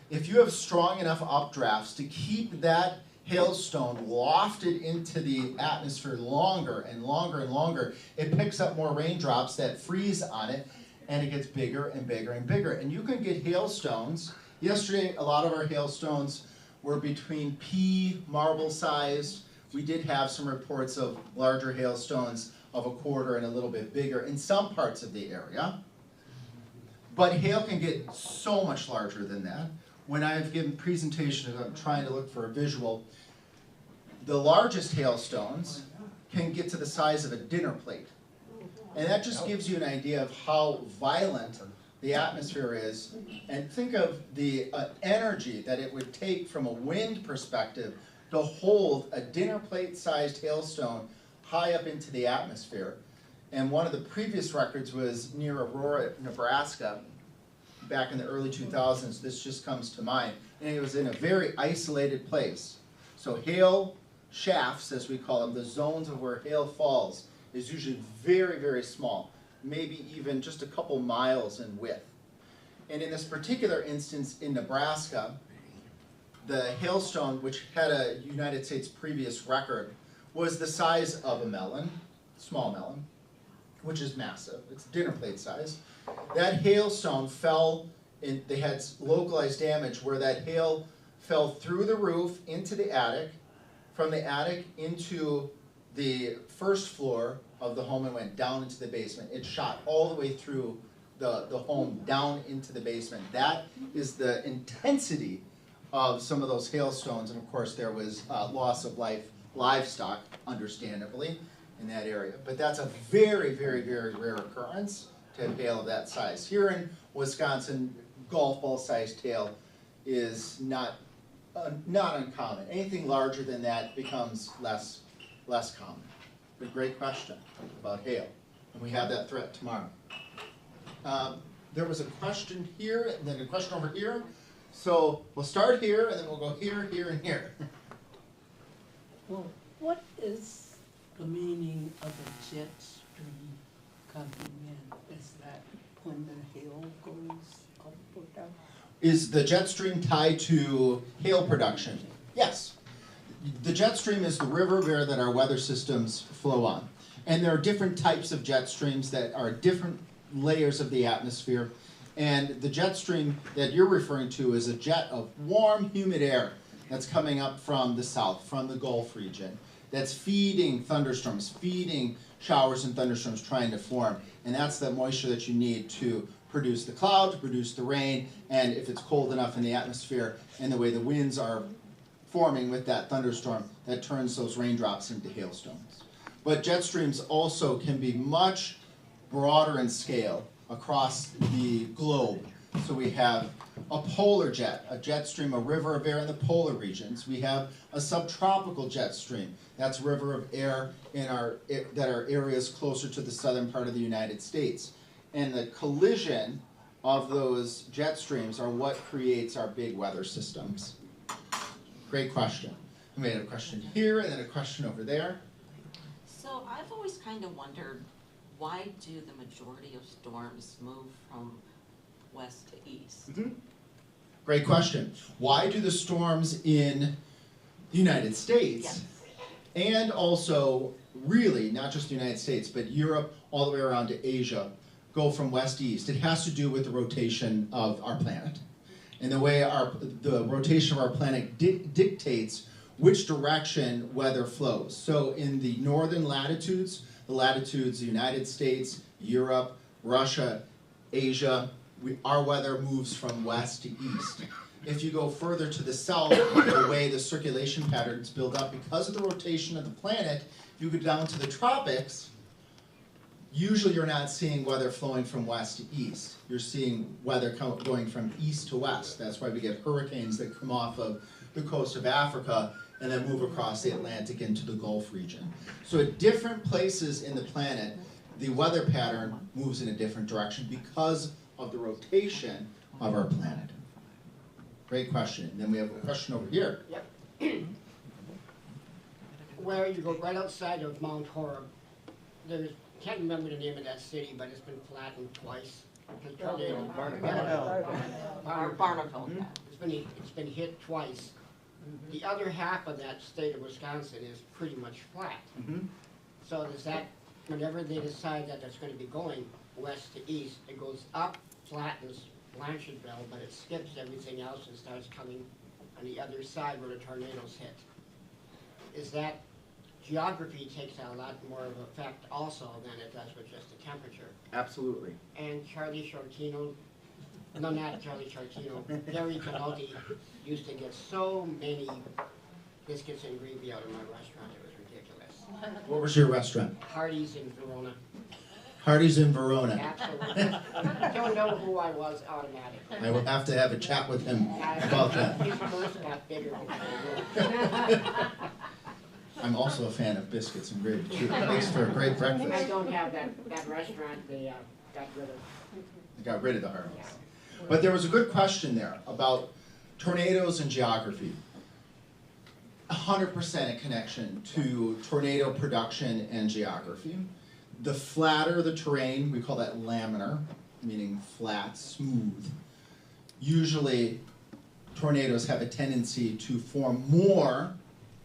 if you have strong enough updrafts to keep that hailstone lofted into the atmosphere longer and longer and longer, it picks up more raindrops that freeze on it, and it gets bigger and bigger and bigger. And you can get hailstones. Yesterday, a lot of our hailstones were between pea, marble sized. We did have some reports of larger hailstones of a quarter and a little bit bigger in some parts of the area. But hail can get so much larger than that. When I've given presentations, I'm trying to look for a visual, the largest hailstones can get to the size of a dinner plate. And that just gives you an idea of how violent the atmosphere is. And think of the energy that it would take from a wind perspective to hold a dinner plate sized hailstone high up into the atmosphere. And one of the previous records was near Aurora, Nebraska, back in the early 2000s. This just comes to mind. And it was in a very isolated place. So hail shafts, as we call them, the zones of where hail falls, is usually very, very small, maybe even just a couple miles in width. And in this particular instance in Nebraska, the hailstone, which had a United States previous record, was the size of a melon, small melon, which is massive. It's dinner plate size. That hailstone fell, they had localized damage where that hail fell through the roof into the attic, from the attic into the first floor of the home and went down into the basement. It shot all the way through the home down into the basement. That is the intensity of some of those hailstones, and of course there was loss of livestock, understandably, in that area. But that's a very, very, very rare occurrence to have hail of that size. Here in Wisconsin, golf ball sized hail is not uncommon. Anything larger than that becomes less common. But great question about hail, and we have that threat tomorrow. There was a question here, and then a question over here. So we'll start here, and then we'll go here, here, and here. Well, what is the meaning of a jet stream coming in? Is that when the hail goes up or down? Is the jet stream tied to hail production? Yes. The jet stream is the river bed that our weather systems flow on. And there are different types of jet streams that are different layers of the atmosphere. And the jet stream that you're referring to is a jet of warm, humid air that's coming up from the south, from the Gulf region, that's feeding thunderstorms, feeding showers and thunderstorms trying to form. And that's the moisture that you need to produce the clouds, produce the rain, and if it's cold enough in the atmosphere and the way the winds are forming with that thunderstorm, that turns those raindrops into hailstones. But jet streams also can be much broader in scale across the globe. So we have a polar jet, a jet stream, a river of air in the polar regions. We have a subtropical jet stream. That's a river of air in that are areas closer to the southern part of the United States. And the collision of those jet streams are what creates our big weather systems. Great question. We had a question here and then a question over there. So I've always kind of wondered, why do the majority of storms move from west to east? Great question. Why do the storms in the United States, Yes. and also really not just the United States, but Europe all the way around to Asia, go from west to east? It has to do with the rotation of our planet. And the way the rotation of our planet dictates which direction weather flows. So in the northern latitudes, the latitudes of the United States, Europe, Russia, Asia, our weather moves from west to east. If you go further to the south, the way the circulation patterns build up because of the rotation of the planet, if you go down to the tropics, usually you're not seeing weather flowing from west to east. You're seeing weather going from east to west. That's why we get hurricanes that come off of the coast of Africa and then move across the Atlantic into the Gulf region. So at different places in the planet, the weather pattern moves in a different direction because of the rotation of our planet. Great question. And then we have a question over here. Yep. Where you go right outside of Mount Horeb, there's, can't remember the name of that city, but it's been flattened twice. Barneville. It's been hit twice. The other half of that state of Wisconsin is pretty much flat. So does that, whenever they decide that that's going to be going west to east, it goes up, flattens Blanchardville, but it skips everything else and starts coming on the other side where the tornadoes hit. Is that geography takes a lot more of effect also than it does with just the temperature? Absolutely. And Charlie Shortino, no, not Charlie Shortino, Gary Canotti used to get so many biscuits and gravy out of my restaurant, it was ridiculous. What was your restaurant? Hardee's in Verona. Hardee's in Verona. Absolutely. Don't know who I was automatically. I will have to have a chat with him about that. His purse got bigger than I'm also a fan of biscuits and gravy too. It makes for a great I breakfast. don't have that restaurant, they got rid of. I got rid of the Hardee's. But there was a good question there about tornadoes and geography. 100% a connection to tornado production and geography. The flatter the terrain, we call that laminar, meaning flat, smooth. Usually tornadoes have a tendency to form more.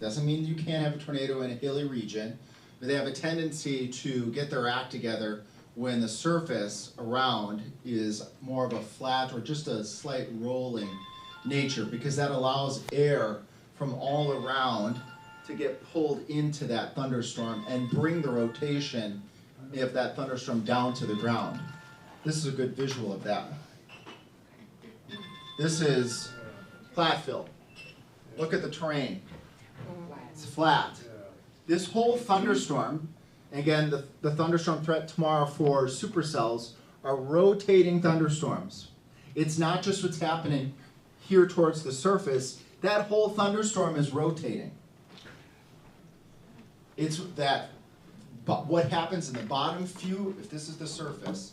Doesn't mean you can't have a tornado in a hilly region, but they have a tendency to get their act together when the surface around is more of a flat or just a slight rolling nature, because that allows air from all around to get pulled into that thunderstorm and bring the rotation of that thunderstorm down to the ground. This is a good visual of that. This is Platteville. Look at the terrain. It's flat. This whole thunderstorm, again, the thunderstorm threat tomorrow for supercells are rotating thunderstorms. It's not just what's happening here towards the surface. That whole thunderstorm is rotating. It's that, but what happens in the bottom few, if this is the surface,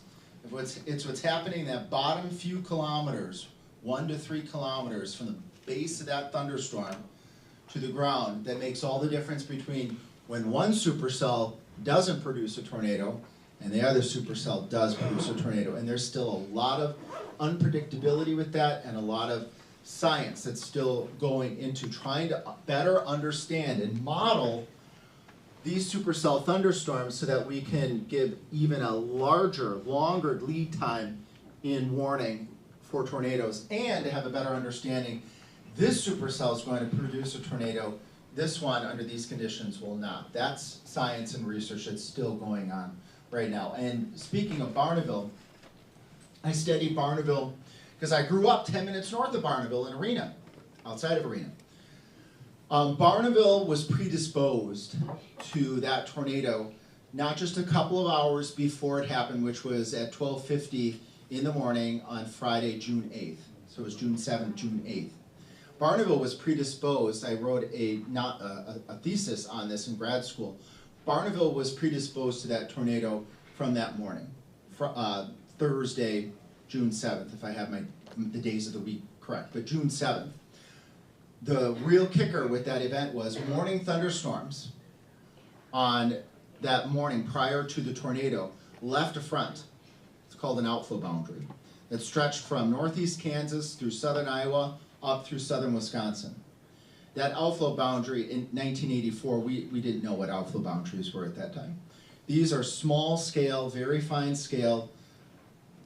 it's what's happening in that bottom few kilometers, 1 to 3 kilometers from the base of that thunderstorm to the ground, that makes all the difference between when one supercell doesn't produce a tornado and the other supercell does produce a tornado. And there's still a lot of unpredictability with that and a lot of science that's still going into trying to better understand and model these supercell thunderstorms so that we can give even a larger, longer lead time in warning for tornadoes, and to have a better understanding, this supercell is going to produce a tornado, this one under these conditions will not. That's science and research that's still going on right now. And speaking of Barneville, I studied Barneville because I grew up 10 minutes north of Barneville in Arena, outside of Arena. Barneville was predisposed to that tornado not just a couple of hours before it happened, which was at 12:50 in the morning on Friday, June 8th. So it was June 7th, June 8th. Barneville was predisposed. I wrote a thesis on this in grad school. Barneville was predisposed to that tornado from that morning, Thursday, June 7th, if I have the days of the week correct, but June 7th. The real kicker with that event was morning thunderstorms on that morning prior to the tornado left to front. It's called an outflow boundary that stretched from northeast Kansas through southern Iowa up through southern Wisconsin. That outflow boundary in 1984, we didn't know what outflow boundaries were at that time. These are small scale, very fine scale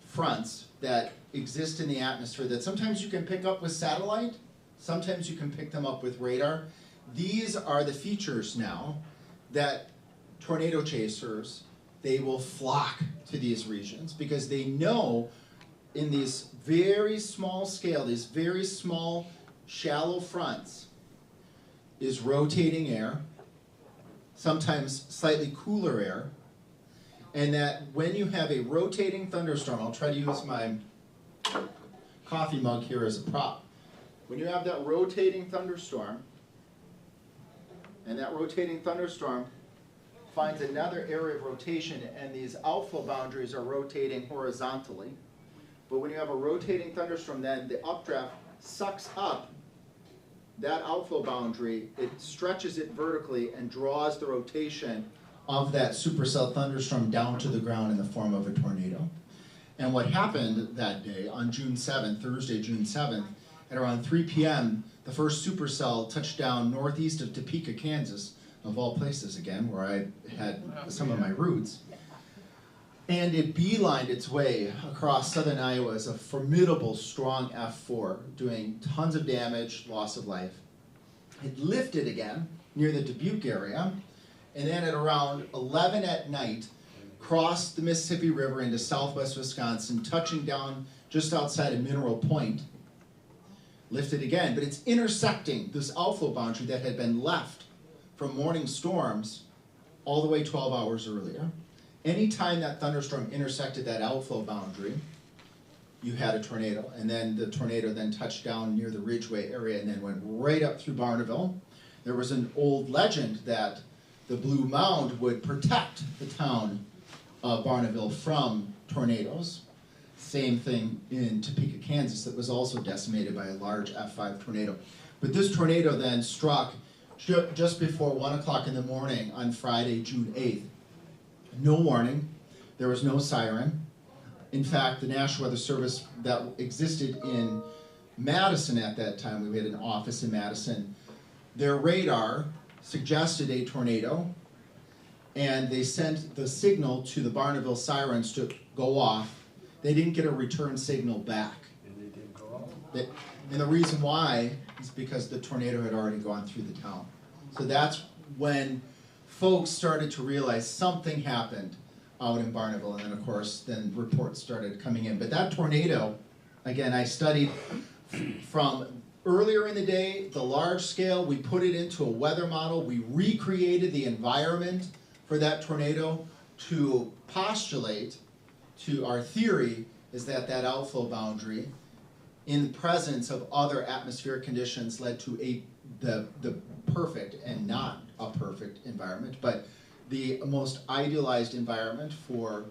fronts that exist in the atmosphere that sometimes you can pick up with satellite, sometimes you can pick them up with radar. These are the features now that tornado chasers, they will flock to these regions because they know in these very small scale, these very small shallow fronts is rotating air, sometimes slightly cooler air, and that when you have a rotating thunderstorm, I'll try to use my coffee mug here as a prop. When you have that rotating thunderstorm, and that rotating thunderstorm finds another area of rotation, and these outflow boundaries are rotating horizontally. But when you have a rotating thunderstorm, then the updraft sucks up that outflow boundary, it stretches it vertically and draws the rotation of that supercell thunderstorm down to the ground in the form of a tornado. And what happened that day on June 7th, Thursday, June 7th, at around 3 p.m., the first supercell touched down northeast of Topeka, Kansas, of all places again, where I had some of my roots. And it beelined its way across southern Iowa as a formidable, strong F4, doing tons of damage, loss of life. It lifted again near the Dubuque area, and then at around 11 at night, crossed the Mississippi River into southwest Wisconsin, touching down just outside of Mineral Point. Lifted again, but it's intersecting this outflow boundary that had been left from morning storms all the way 12 hours earlier. Anytime that thunderstorm intersected that outflow boundary, you had a tornado, and then the tornado then touched down near the Ridgeway area and then went right up through Barneville. There was an old legend that the Blue Mound would protect the town of Barneville from tornadoes. Same thing in Topeka, Kansas, that was also decimated by a large F5 tornado. But this tornado then struck just before 1 o'clock in the morning on Friday, June 8th. No warning, there was no siren. In fact, the National Weather Service that existed in Madison at that time, we had an office in Madison, their radar suggested a tornado, and they sent the signal to the Barneville sirens to go off. They didn't get a return signal back. And they didn't go off. And the reason why is because the tornado had already gone through the town. So that's when folks started to realize something happened out in Barneville, and then of course, then reports started coming in. But that tornado, again, I studied from earlier in the day, the large scale, we put it into a weather model, we recreated the environment for that tornado to postulate to our theory is that that outflow boundary in the presence of other atmospheric conditions led to the perfect and not a perfect environment, but the most idealized environment for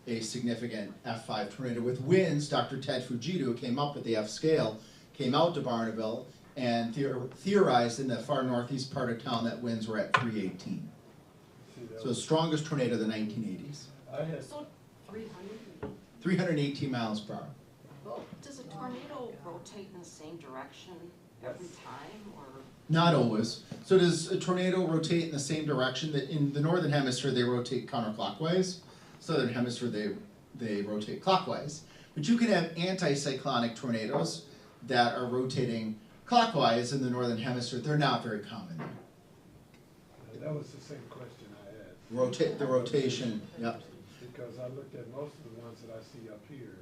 a significant F5 tornado with winds. Dr. Ted Fujita, who came up with the F scale, came out to Barneville and theorized in the far northeast part of town that winds were at 318. see, that So the was, strongest tornado of the 1980s. I had, So 300, 318 miles per hour. well, does a tornado rotate in the same direction every time, or? Not always. So does a tornado rotate in the same direction? That in the northern hemisphere they rotate counterclockwise. Southern hemisphere they rotate clockwise. But you can have anticyclonic tornadoes that are rotating clockwise in the northern hemisphere. They're not very common there. that was the same question I had. Rotate the rotation. Yep. Because I looked at most of the ones that I see up here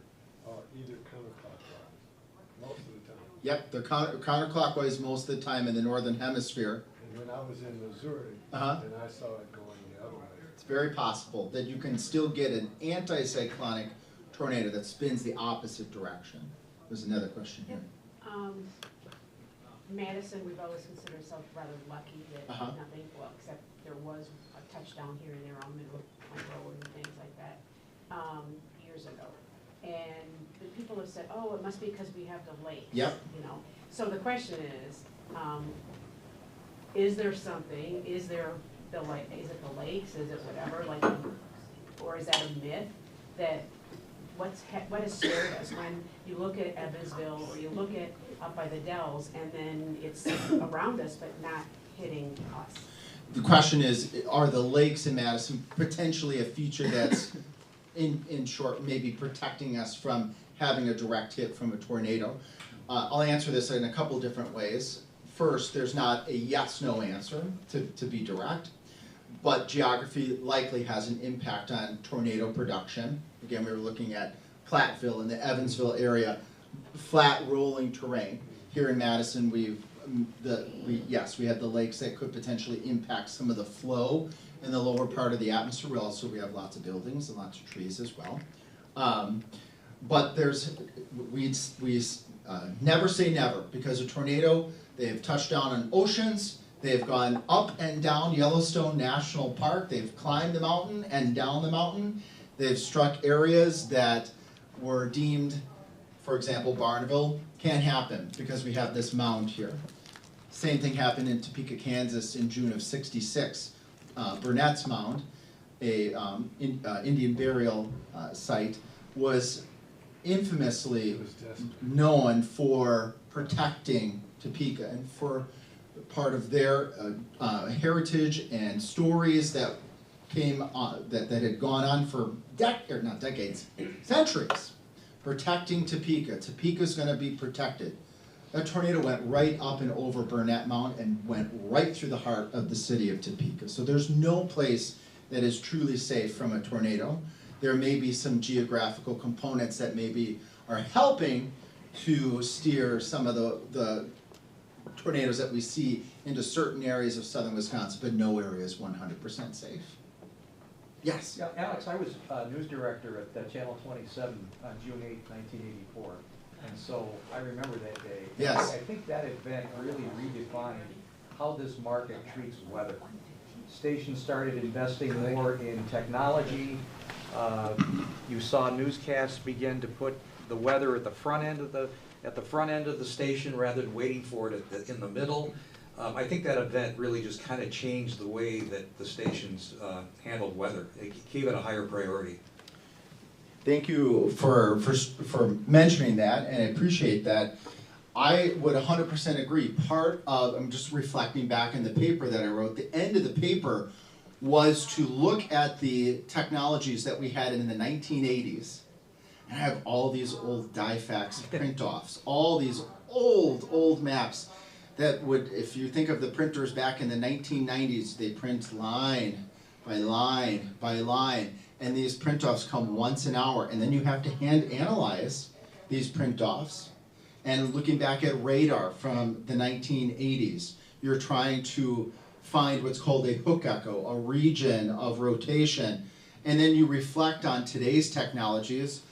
are either counterclockwise, most of the time. Yep, they're counterclockwise most of the time in the northern hemisphere. And when I was in Missouri, Uh-huh. and I saw it going the other way. It's very possible that you can still get an anticyclonic tornado that spins the opposite direction. There's another question here. Madison, we've always considered ourselves rather lucky that Uh-huh. nothing, well, except there was a touchdown here and there on Middle Point Road and things like that, years ago. And the people have said, oh, it must be because we have the lakes. Yep. You know, so the question is there something, is there the lake, is it the lakes, is it whatever, like, or is that a myth that what has scared us when you look at Evansville or you look at up by the Dells and then it's around us but not hitting us? The question is, are the lakes in Madison potentially a feature that's, in short, maybe protecting us from having a direct hit from a tornado? I'll answer this in a couple different ways. First, there's not a yes-no answer to be direct, but geography likely has an impact on tornado production. Again, we were looking at Platteville in the Evansville area, flat rolling terrain. Here in Madison, we have the lakes that could potentially impact some of the flow in the lower part of the atmosphere. We have lots of buildings and lots of trees as well. But we never say never, because a tornado, they have touched down on oceans, they've gone up and down Yellowstone National Park, they've climbed the mountain and down the mountain, they've struck areas that were deemed, for example, Barneville, can't happen because we have this mound here. Same thing happened in Topeka, Kansas in June of '66. Burnett's Mound, a Indian burial site, was infamously It was desperate. known for protecting Topeka and for part of their heritage and stories that came on, that had gone on for centuries, protecting Topeka. Topeka's going to be protected. That tornado went right up and over Burnett Mound and went right through the heart of the city of Topeka. So there's no place that is truly safe from a tornado. There may be some geographical components that maybe are helping to steer some of the tornadoes that we see into certain areas of southern Wisconsin, but no area is 100% safe. Yes? Yeah, Alex, I was news director at Channel 27 on June 8, 1984, and so I remember that day. Yes. I think that event really redefined how this market treats weather. Stations started investing more in technology. You saw newscasts begin to put the weather at the front end of the station rather than waiting for it in the middle. I think that event really just kind of changed the way that the stations handled weather. It gave it a higher priority. Thank you for mentioning that, and I appreciate that. I would 100% agree. I'm just reflecting back in the paper that I wrote, the end of the paper was to look at the technologies that we had in the 1980s. And I have all these old die-fax print-offs, all these old maps that would, if you think of the printers back in the 1990s, they print line by line by line, and these print-offs come once an hour, and then you have to hand analyze these print-offs. And looking back at radar from the 1980s, you're trying to find what's called a hook echo, a region of rotation, and then you reflect on today's technologies.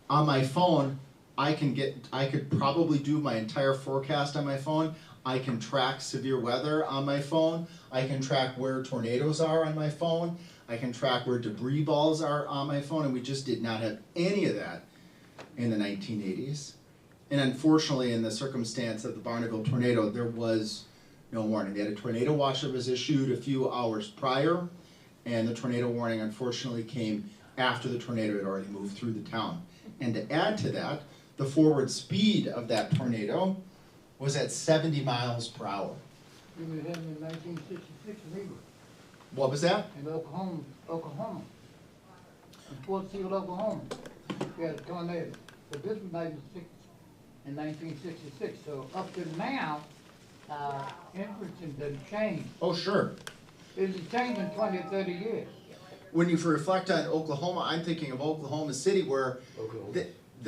On my phone, I could probably do my entire forecast on my phone. I can track severe weather on my phone. I can track where tornadoes are on my phone. I can track where debris balls are on my phone, and we just did not have any of that in the 1980s. And unfortunately, in the circumstance of the Barneville tornado, there was no warning. They had a tornado watch that was issued a few hours prior, and the tornado warning unfortunately came after the tornado had already moved through the town. And to add to that, the forward speed of that tornado was at 70 miles per hour. We were having in 1966 legal What was that? in Oklahoma. In Fort Sill, Oklahoma. We had a tornado. But this was 1966. So up to now, inferencing doesn't change. Oh, sure. It's changed in 20 or 30 years. When you reflect on Oklahoma, I'm thinking of Oklahoma City where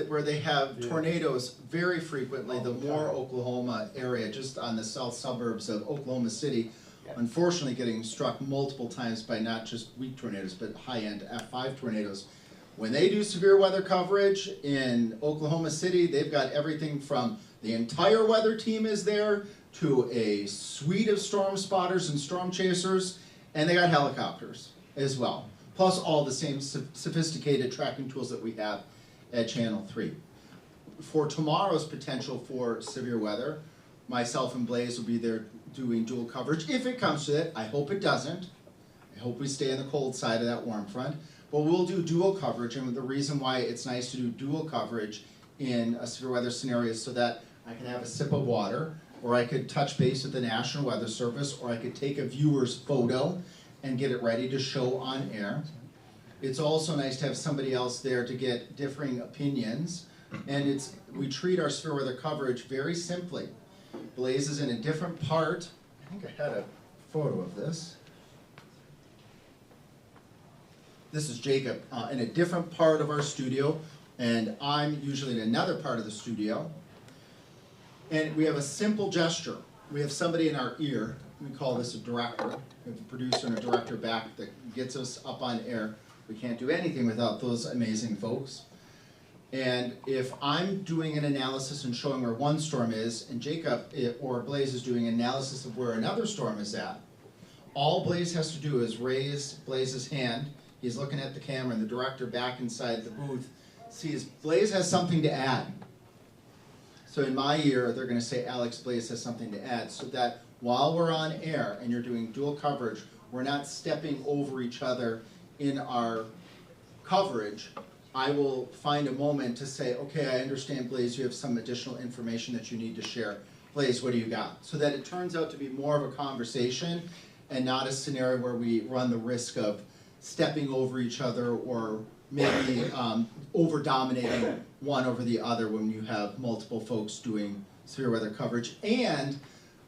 where they have tornadoes very frequently, the Moore, Oklahoma area, just on the south suburbs of Oklahoma City, unfortunately getting struck multiple times by not just weak tornadoes, but high-end F5 tornadoes. When they do severe weather coverage in Oklahoma City, they've got everything from the entire weather team is there to a suite of storm spotters and storm chasers, and they got helicopters as well, plus all the same sophisticated tracking tools that we have at Channel 3. For tomorrow's potential for severe weather, myself and Blaze will be there doing dual coverage. If it comes to it, I hope it doesn't. I hope we stay on the cold side of that warm front. But we'll do dual coverage, and the reason why it's nice to do dual coverage in a severe weather scenario is so that I can have a sip of water, or I could touch base with the National Weather Service, or I could take a viewer's photo and get it ready to show on air. It's also nice to have somebody else there to get differing opinions, and we treat our severe weather coverage very simply. Blaze is in a different part. I think I had a photo of this. This is Jacob in a different part of our studio, and I'm usually in another part of the studio. And we have a simple gesture. We have somebody in our ear. We call this a director. We have a producer and a director back that gets us up on air. We can't do anything without those amazing folks. And if I'm doing an analysis and showing where one storm is, and Jacob or Blaze is doing an analysis of where another storm is at, all Blaze has to do is raise Blaze's hand. He's looking at the camera, and the director back inside the booth sees Blaze has something to add. So in my ear, they're going to say, Alex, Blaze has something to add, so that while we're on air and you're doing dual coverage, we're not stepping over each other in our coverage. I will find a moment to say, okay, I understand, Blaze, you have some additional information that you need to share. Blaze, what do you got? So that it turns out to be more of a conversation and not a scenario where we run the risk of stepping over each other or maybe over-dominating one over the other when you have multiple folks doing severe weather coverage. And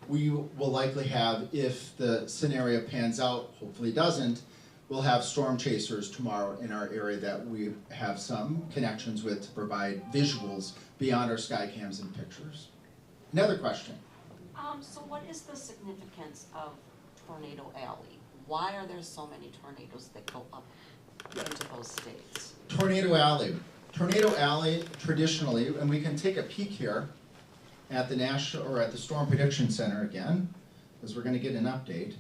we will likely have, if the scenario pans out, hopefully doesn't, we'll have storm chasers tomorrow in our area that we have some connections with to provide visuals beyond our sky cams and pictures. Another question. So what is the significance of Tornado Alley? Why are there so many tornadoes that go up into those states? Tornado Alley. Tornado Alley, traditionally, and we can take a peek here at the National, or at the Storm Prediction Center again, because we're going to get an update.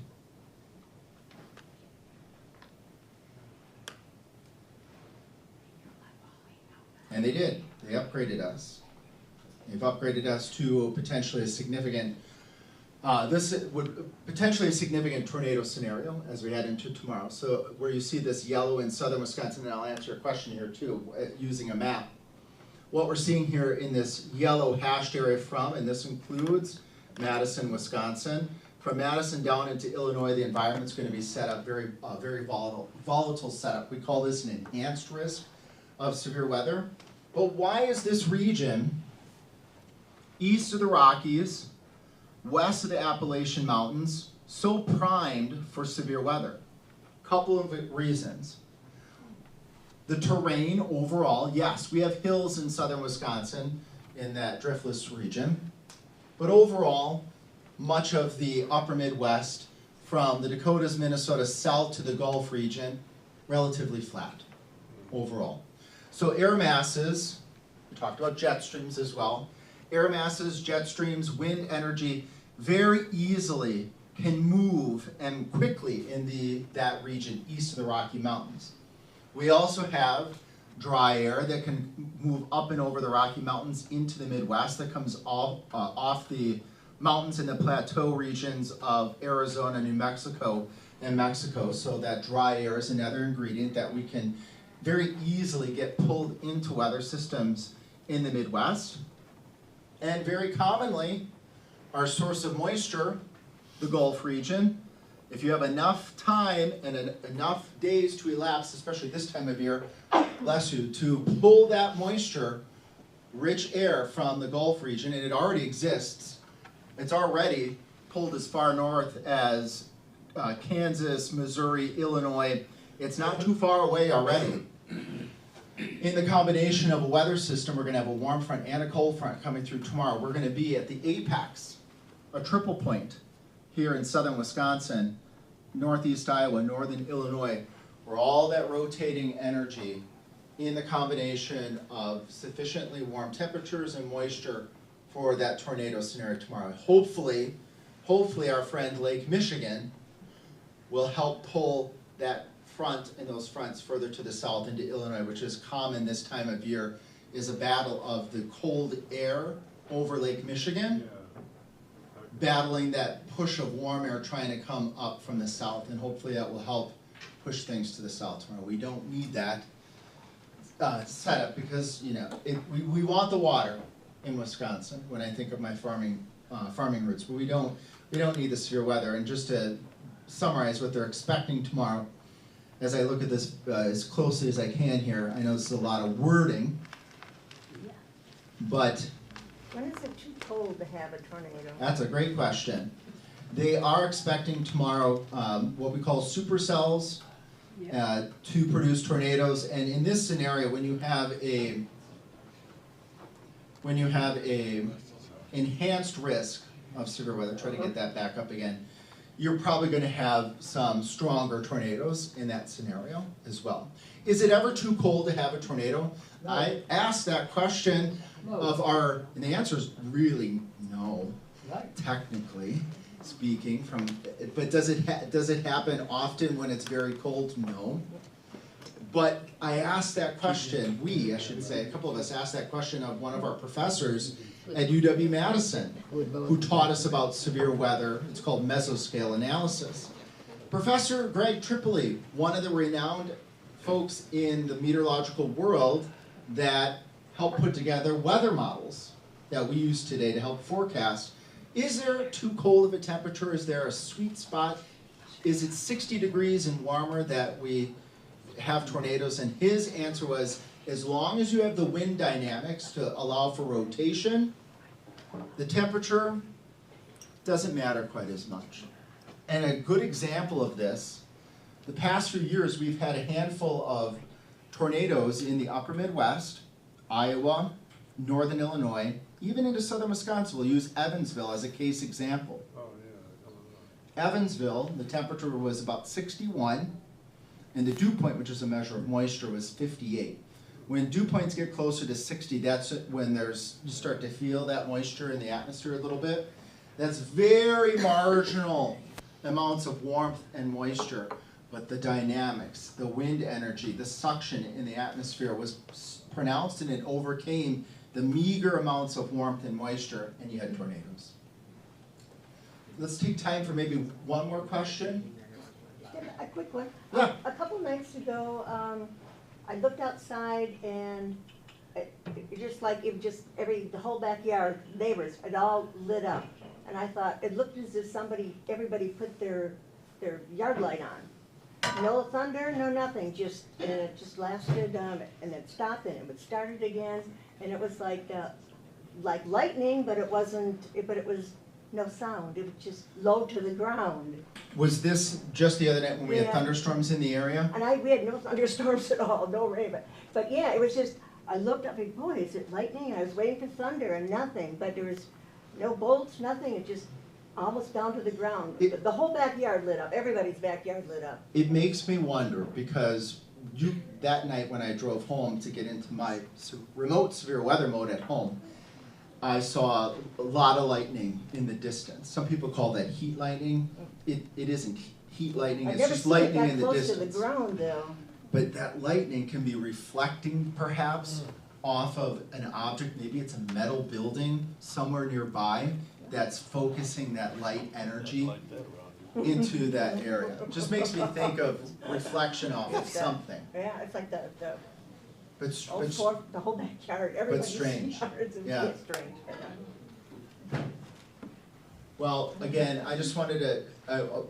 And they did. They upgraded us. They've upgraded us to potentially a significant, this would potentially a significant tornado scenario as we head into tomorrow. So where you see this yellow in southern Wisconsin, and I'll answer a question here too, using a map. What we're seeing here in this yellow hashed area from, and this includes Madison, Wisconsin. From Madison down into Illinois, the environment's going to be set up very volatile setup. We call this an enhanced risk of severe weather. But why is this region east of the Rockies, west of the Appalachian Mountains, so primed for severe weather? Couple of reasons. The terrain overall, yes, we have hills in southern Wisconsin in that driftless region, but overall, much of the upper Midwest, from the Dakotas, Minnesota, south to the Gulf region, relatively flat overall. So air masses, we talked about jet streams as well, air masses, jet streams, wind energy very easily can move and quickly in that region east of the Rocky Mountains. We also have dry air that can move up and over the Rocky Mountains into the Midwest that comes off the mountains in the plateau regions of Arizona, New Mexico, and Mexico. So that dry air is another ingredient that we can very easily get pulled into weather systems in the Midwest. And very commonly, our source of moisture, the Gulf region, if you have enough time and enough days to elapse, especially this time of year, bless you, to pull that moisture, rich air from the Gulf region, and it already exists. It's already pulled as far north as Kansas, Missouri, Illinois. It's not too far away already. In the combination of a weather system, we're going to have a warm front and a cold front coming through tomorrow. We're going to be at the apex, a triple point, here in southern Wisconsin, northeast Iowa, northern Illinois, where all that rotating energy in the combination of sufficiently warm temperatures and moisture for that tornado scenario tomorrow. Hopefully our friend Lake Michigan will help pull that front and those fronts further to the south into Illinois, which is common this time of year, is a battle of the cold air over Lake Michigan, battling that push of warm air trying to come up from the south, and hopefully that will help push things to the south tomorrow. We don't need that setup because, you know, we want the water in Wisconsin when I think of my farming roots, but we don't need the severe weather. And just to summarize what they're expecting tomorrow, as I look at this as closely as I can here, I know this is a lot of wording, but When is it too cold to have a tornado? that's a great question. They are expecting tomorrow what we call supercells to produce tornadoes, and in this scenario, when you have a enhanced risk of severe weather, try to get that back up again, you're probably going to have some stronger tornadoes in that scenario as well. Is it ever too cold to have a tornado? No. I asked that question of and the answer is really no, technically speaking. But does it happen often when it's very cold? No. But I asked that question, I should say, a couple of us asked that question of one of our professors at UW-Madison, who taught us about severe weather. It's called mesoscale analysis. Professor Greg Tripoli, one of the renowned folks in the meteorological world that helped put together weather models that we use today to help forecast. Is there too cold of a temperature? Is there a sweet spot? Is it 60 degrees and warmer that we have tornadoes? And his answer was, as long as you have the wind dynamics to allow for rotation, the temperature doesn't matter quite as much. And a good example of this, the past few years we've had a handful of tornadoes in the upper Midwest, Iowa, northern Illinois, even into southern Wisconsin. We'll use Evansville as a case example. Evansville, the temperature was about 61, and the dew point, which is a measure of moisture, was 58. When dew points get closer to 60, that's when you start to feel that moisture in the atmosphere a little bit. That's very marginal amounts of warmth and moisture, but the dynamics, the wind energy, the suction in the atmosphere was pronounced, and it overcame the meager amounts of warmth and moisture, and you had tornadoes. Let's take time for maybe one more question. A quick one. Yeah. A couple nights ago, I looked outside and it the whole backyard, neighbors, it all lit up. And I thought, it looked as if everybody put their yard light on. No thunder, no nothing, and it just lasted, and it stopped, and it would start it again. And it was like lightning, but it was no sound. It was just low to the ground. Was this just the other night when we had thunderstorms in the area? And we had no thunderstorms at all, no rain, but yeah, it was just, I looked up and, boy, is it lightning? I was waiting for thunder and nothing, but there was no bolts, nothing, it just almost down to the ground. The whole backyard lit up, everybody's backyard lit up. It makes me wonder, because that night when I drove home to get into my remote severe weather mode at home, I saw a lot of lightning in the distance. Some people call that heat lightning. It isn't heat lightning, it's just lightning in the distance. I've never seen it that close to the ground, though. But that lightning can be reflecting, perhaps, off of an object. Maybe it's a metal building somewhere nearby that's focusing that light energy into that area. Just makes me think of reflection off of something. Yeah, it's like the But the whole backyard, everybody's strange. yards, Yeah. it's strange. well, again, I just wanted to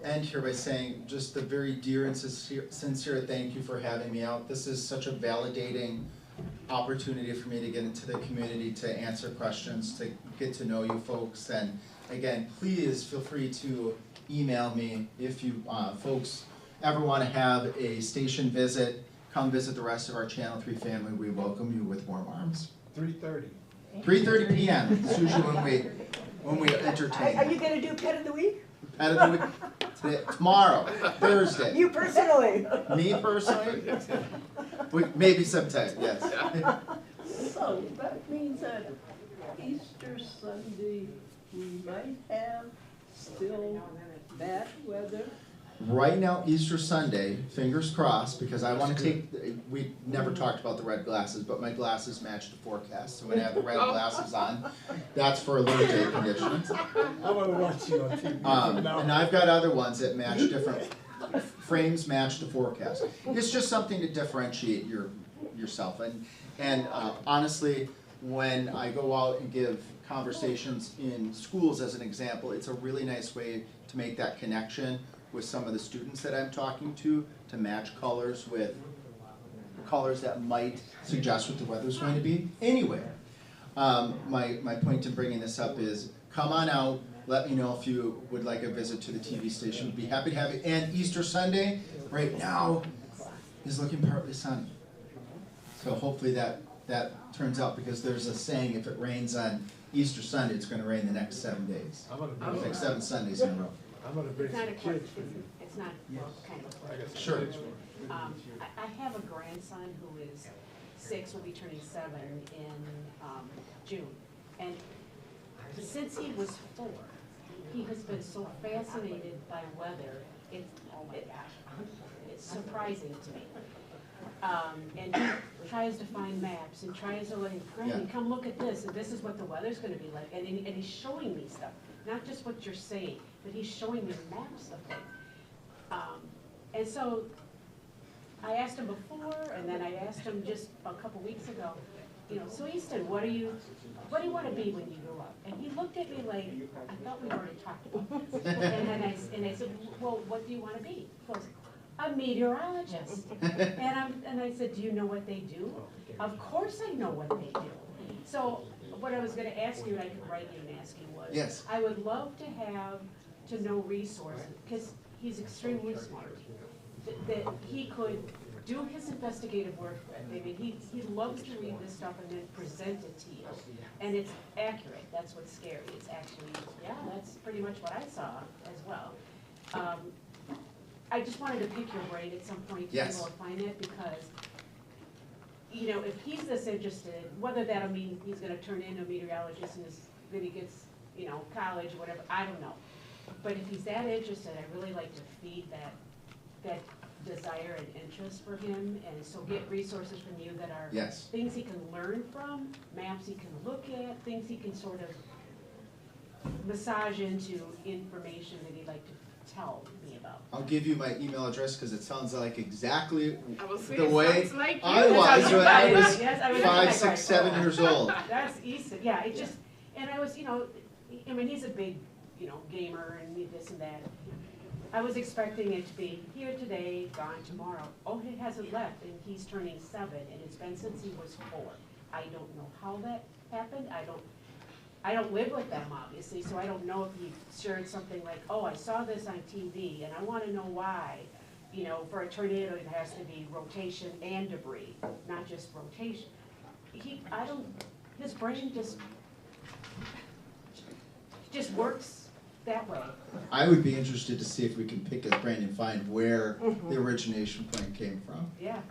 end here by saying just a very dear and sincere thank you for having me out. This is such a validating opportunity for me to get into the community, to answer questions, to get to know you folks. And again, please feel free to email me if you folks ever want to have a station visit. Come visit the rest of our Channel 3 family. We welcome you with warm arms. 3:30. 3:30 p.m. is usually when we entertain. Are you gonna do pet of the week? Pet of the week today, tomorrow, Thursday. You personally? Me personally? Maybe sometime, yes. So that means that Easter Sunday, we might have still bad weather. Right now, Easter Sunday, fingers crossed, because I want to take, we never talked about the red glasses, but my glasses match the forecast. So when I have the red glasses on, that's for alert day conditions. I want to watch you on TV. And I've got other ones that match different, frames match the forecast. It's just something to differentiate yourself. And honestly, when I go out and give conversations in schools as an example, it's a really nice way to make that connection with some of the students that I'm talking to match colors with colors that might suggest what the weather's going to be. Anyway, my point in bringing this up is come on out, let me know if you would like a visit to the TV station. We'd be happy to have you. And Easter Sunday, right now, is looking partly sunny. So hopefully that turns out, because there's a saying, if it rains on Easter Sunday, it's going to rain the next 7 days. Like 7 Sundays in a row. I'm gonna bring It's some not a kids question, for you. it's not kind of a I question. got some Sure. kids for you. I have a grandson who is 6, will be turning 7 in June. And since he was 4, he has been so fascinated by weather, it's surprising to me. And he tries to find maps and tries to like, Granny, come look at this, and this is what the weather's gonna be like. And he's showing me stuff, not just what you're saying, but he's showing me maps of things. And so I asked him before, and then I asked him just a couple weeks ago, so Easton, what do you want to be when you grow up? And he looked at me like, I thought we already talked about this. And I said, well, what do you want to be? He goes, a meteorologist. And I said, do you know what they do? Of course I know what they do. So what I was going to ask you, and I could write you and ask you, was Yes. I would love to know resources, because he's extremely smart, that he could do his investigative work with. I mean, he loves to read this stuff and then present it to you. And it's accurate, that's what's scary. It's actually, yeah, that's pretty much what I saw as well. I just wanted to pick your brain at some point to be able to find it, because if he's this interested, whether that'll mean he's gonna turn into a meteorologist and then he gets, college or whatever, I don't know. But if he's that interested, I'd really like to feed that desire and interest for him, and so get resources from you that are things he can learn from, maps he can look at, things he can sort of massage into information that he'd like to tell me about. I'll give you my email address, because it sounds like exactly the way like I was when I was Yes, I was 5, 6, 7 years old. That's Easton, yeah, it just, and I was, I mean, he's a big, gamer and this and that. I was expecting it to be here today, gone tomorrow. Oh, he hasn't left, and he's turning 7, and it's been since he was 4. I don't know how that happened. I don't live with them, obviously, so I don't know if he shared something like, oh, I saw this on TV, and I want to know why. For a tornado, it has to be rotation and debris, not just rotation. His brain just works that way. I would be interested to see if we can pick his brain and find where the origination point came from. Yeah.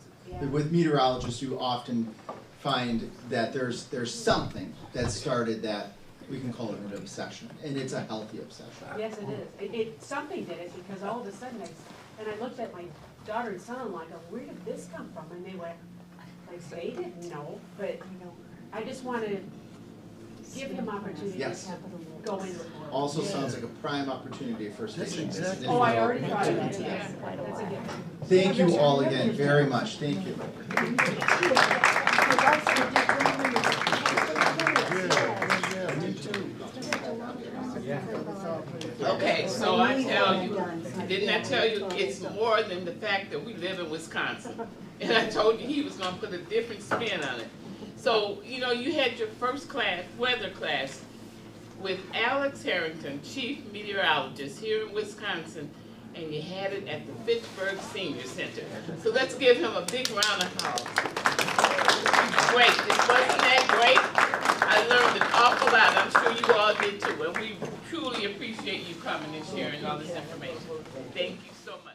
With meteorologists, you often find that there's something that started that we can call it an obsession, and it's a healthy obsession. Yes, it is. Something did it, because all of a sudden, I looked at my daughter and son-in-law, and I go, where did this come from? And they went, they didn't know, but I just want to give him opportunity Yes. to go into it more. Also sounds like a prime opportunity for a station. Oh, I already thought of that, Significant. yes, that's a given. Thank you all again very much, thank you. Okay, so I tell you, didn't I tell you, it's more than the fact that we live in Wisconsin. And I told you he was gonna put a different spin on it. So, you know, you had your first class, weather class, with Alex Harrington, Chief Meteorologist here in Wisconsin, and you had it at the Fitchburg Senior Center. So let's give him a big round of applause. Great, wasn't that great? I learned an awful lot, I'm sure you all did too, and we truly appreciate you coming and sharing all this information. Thank you so much.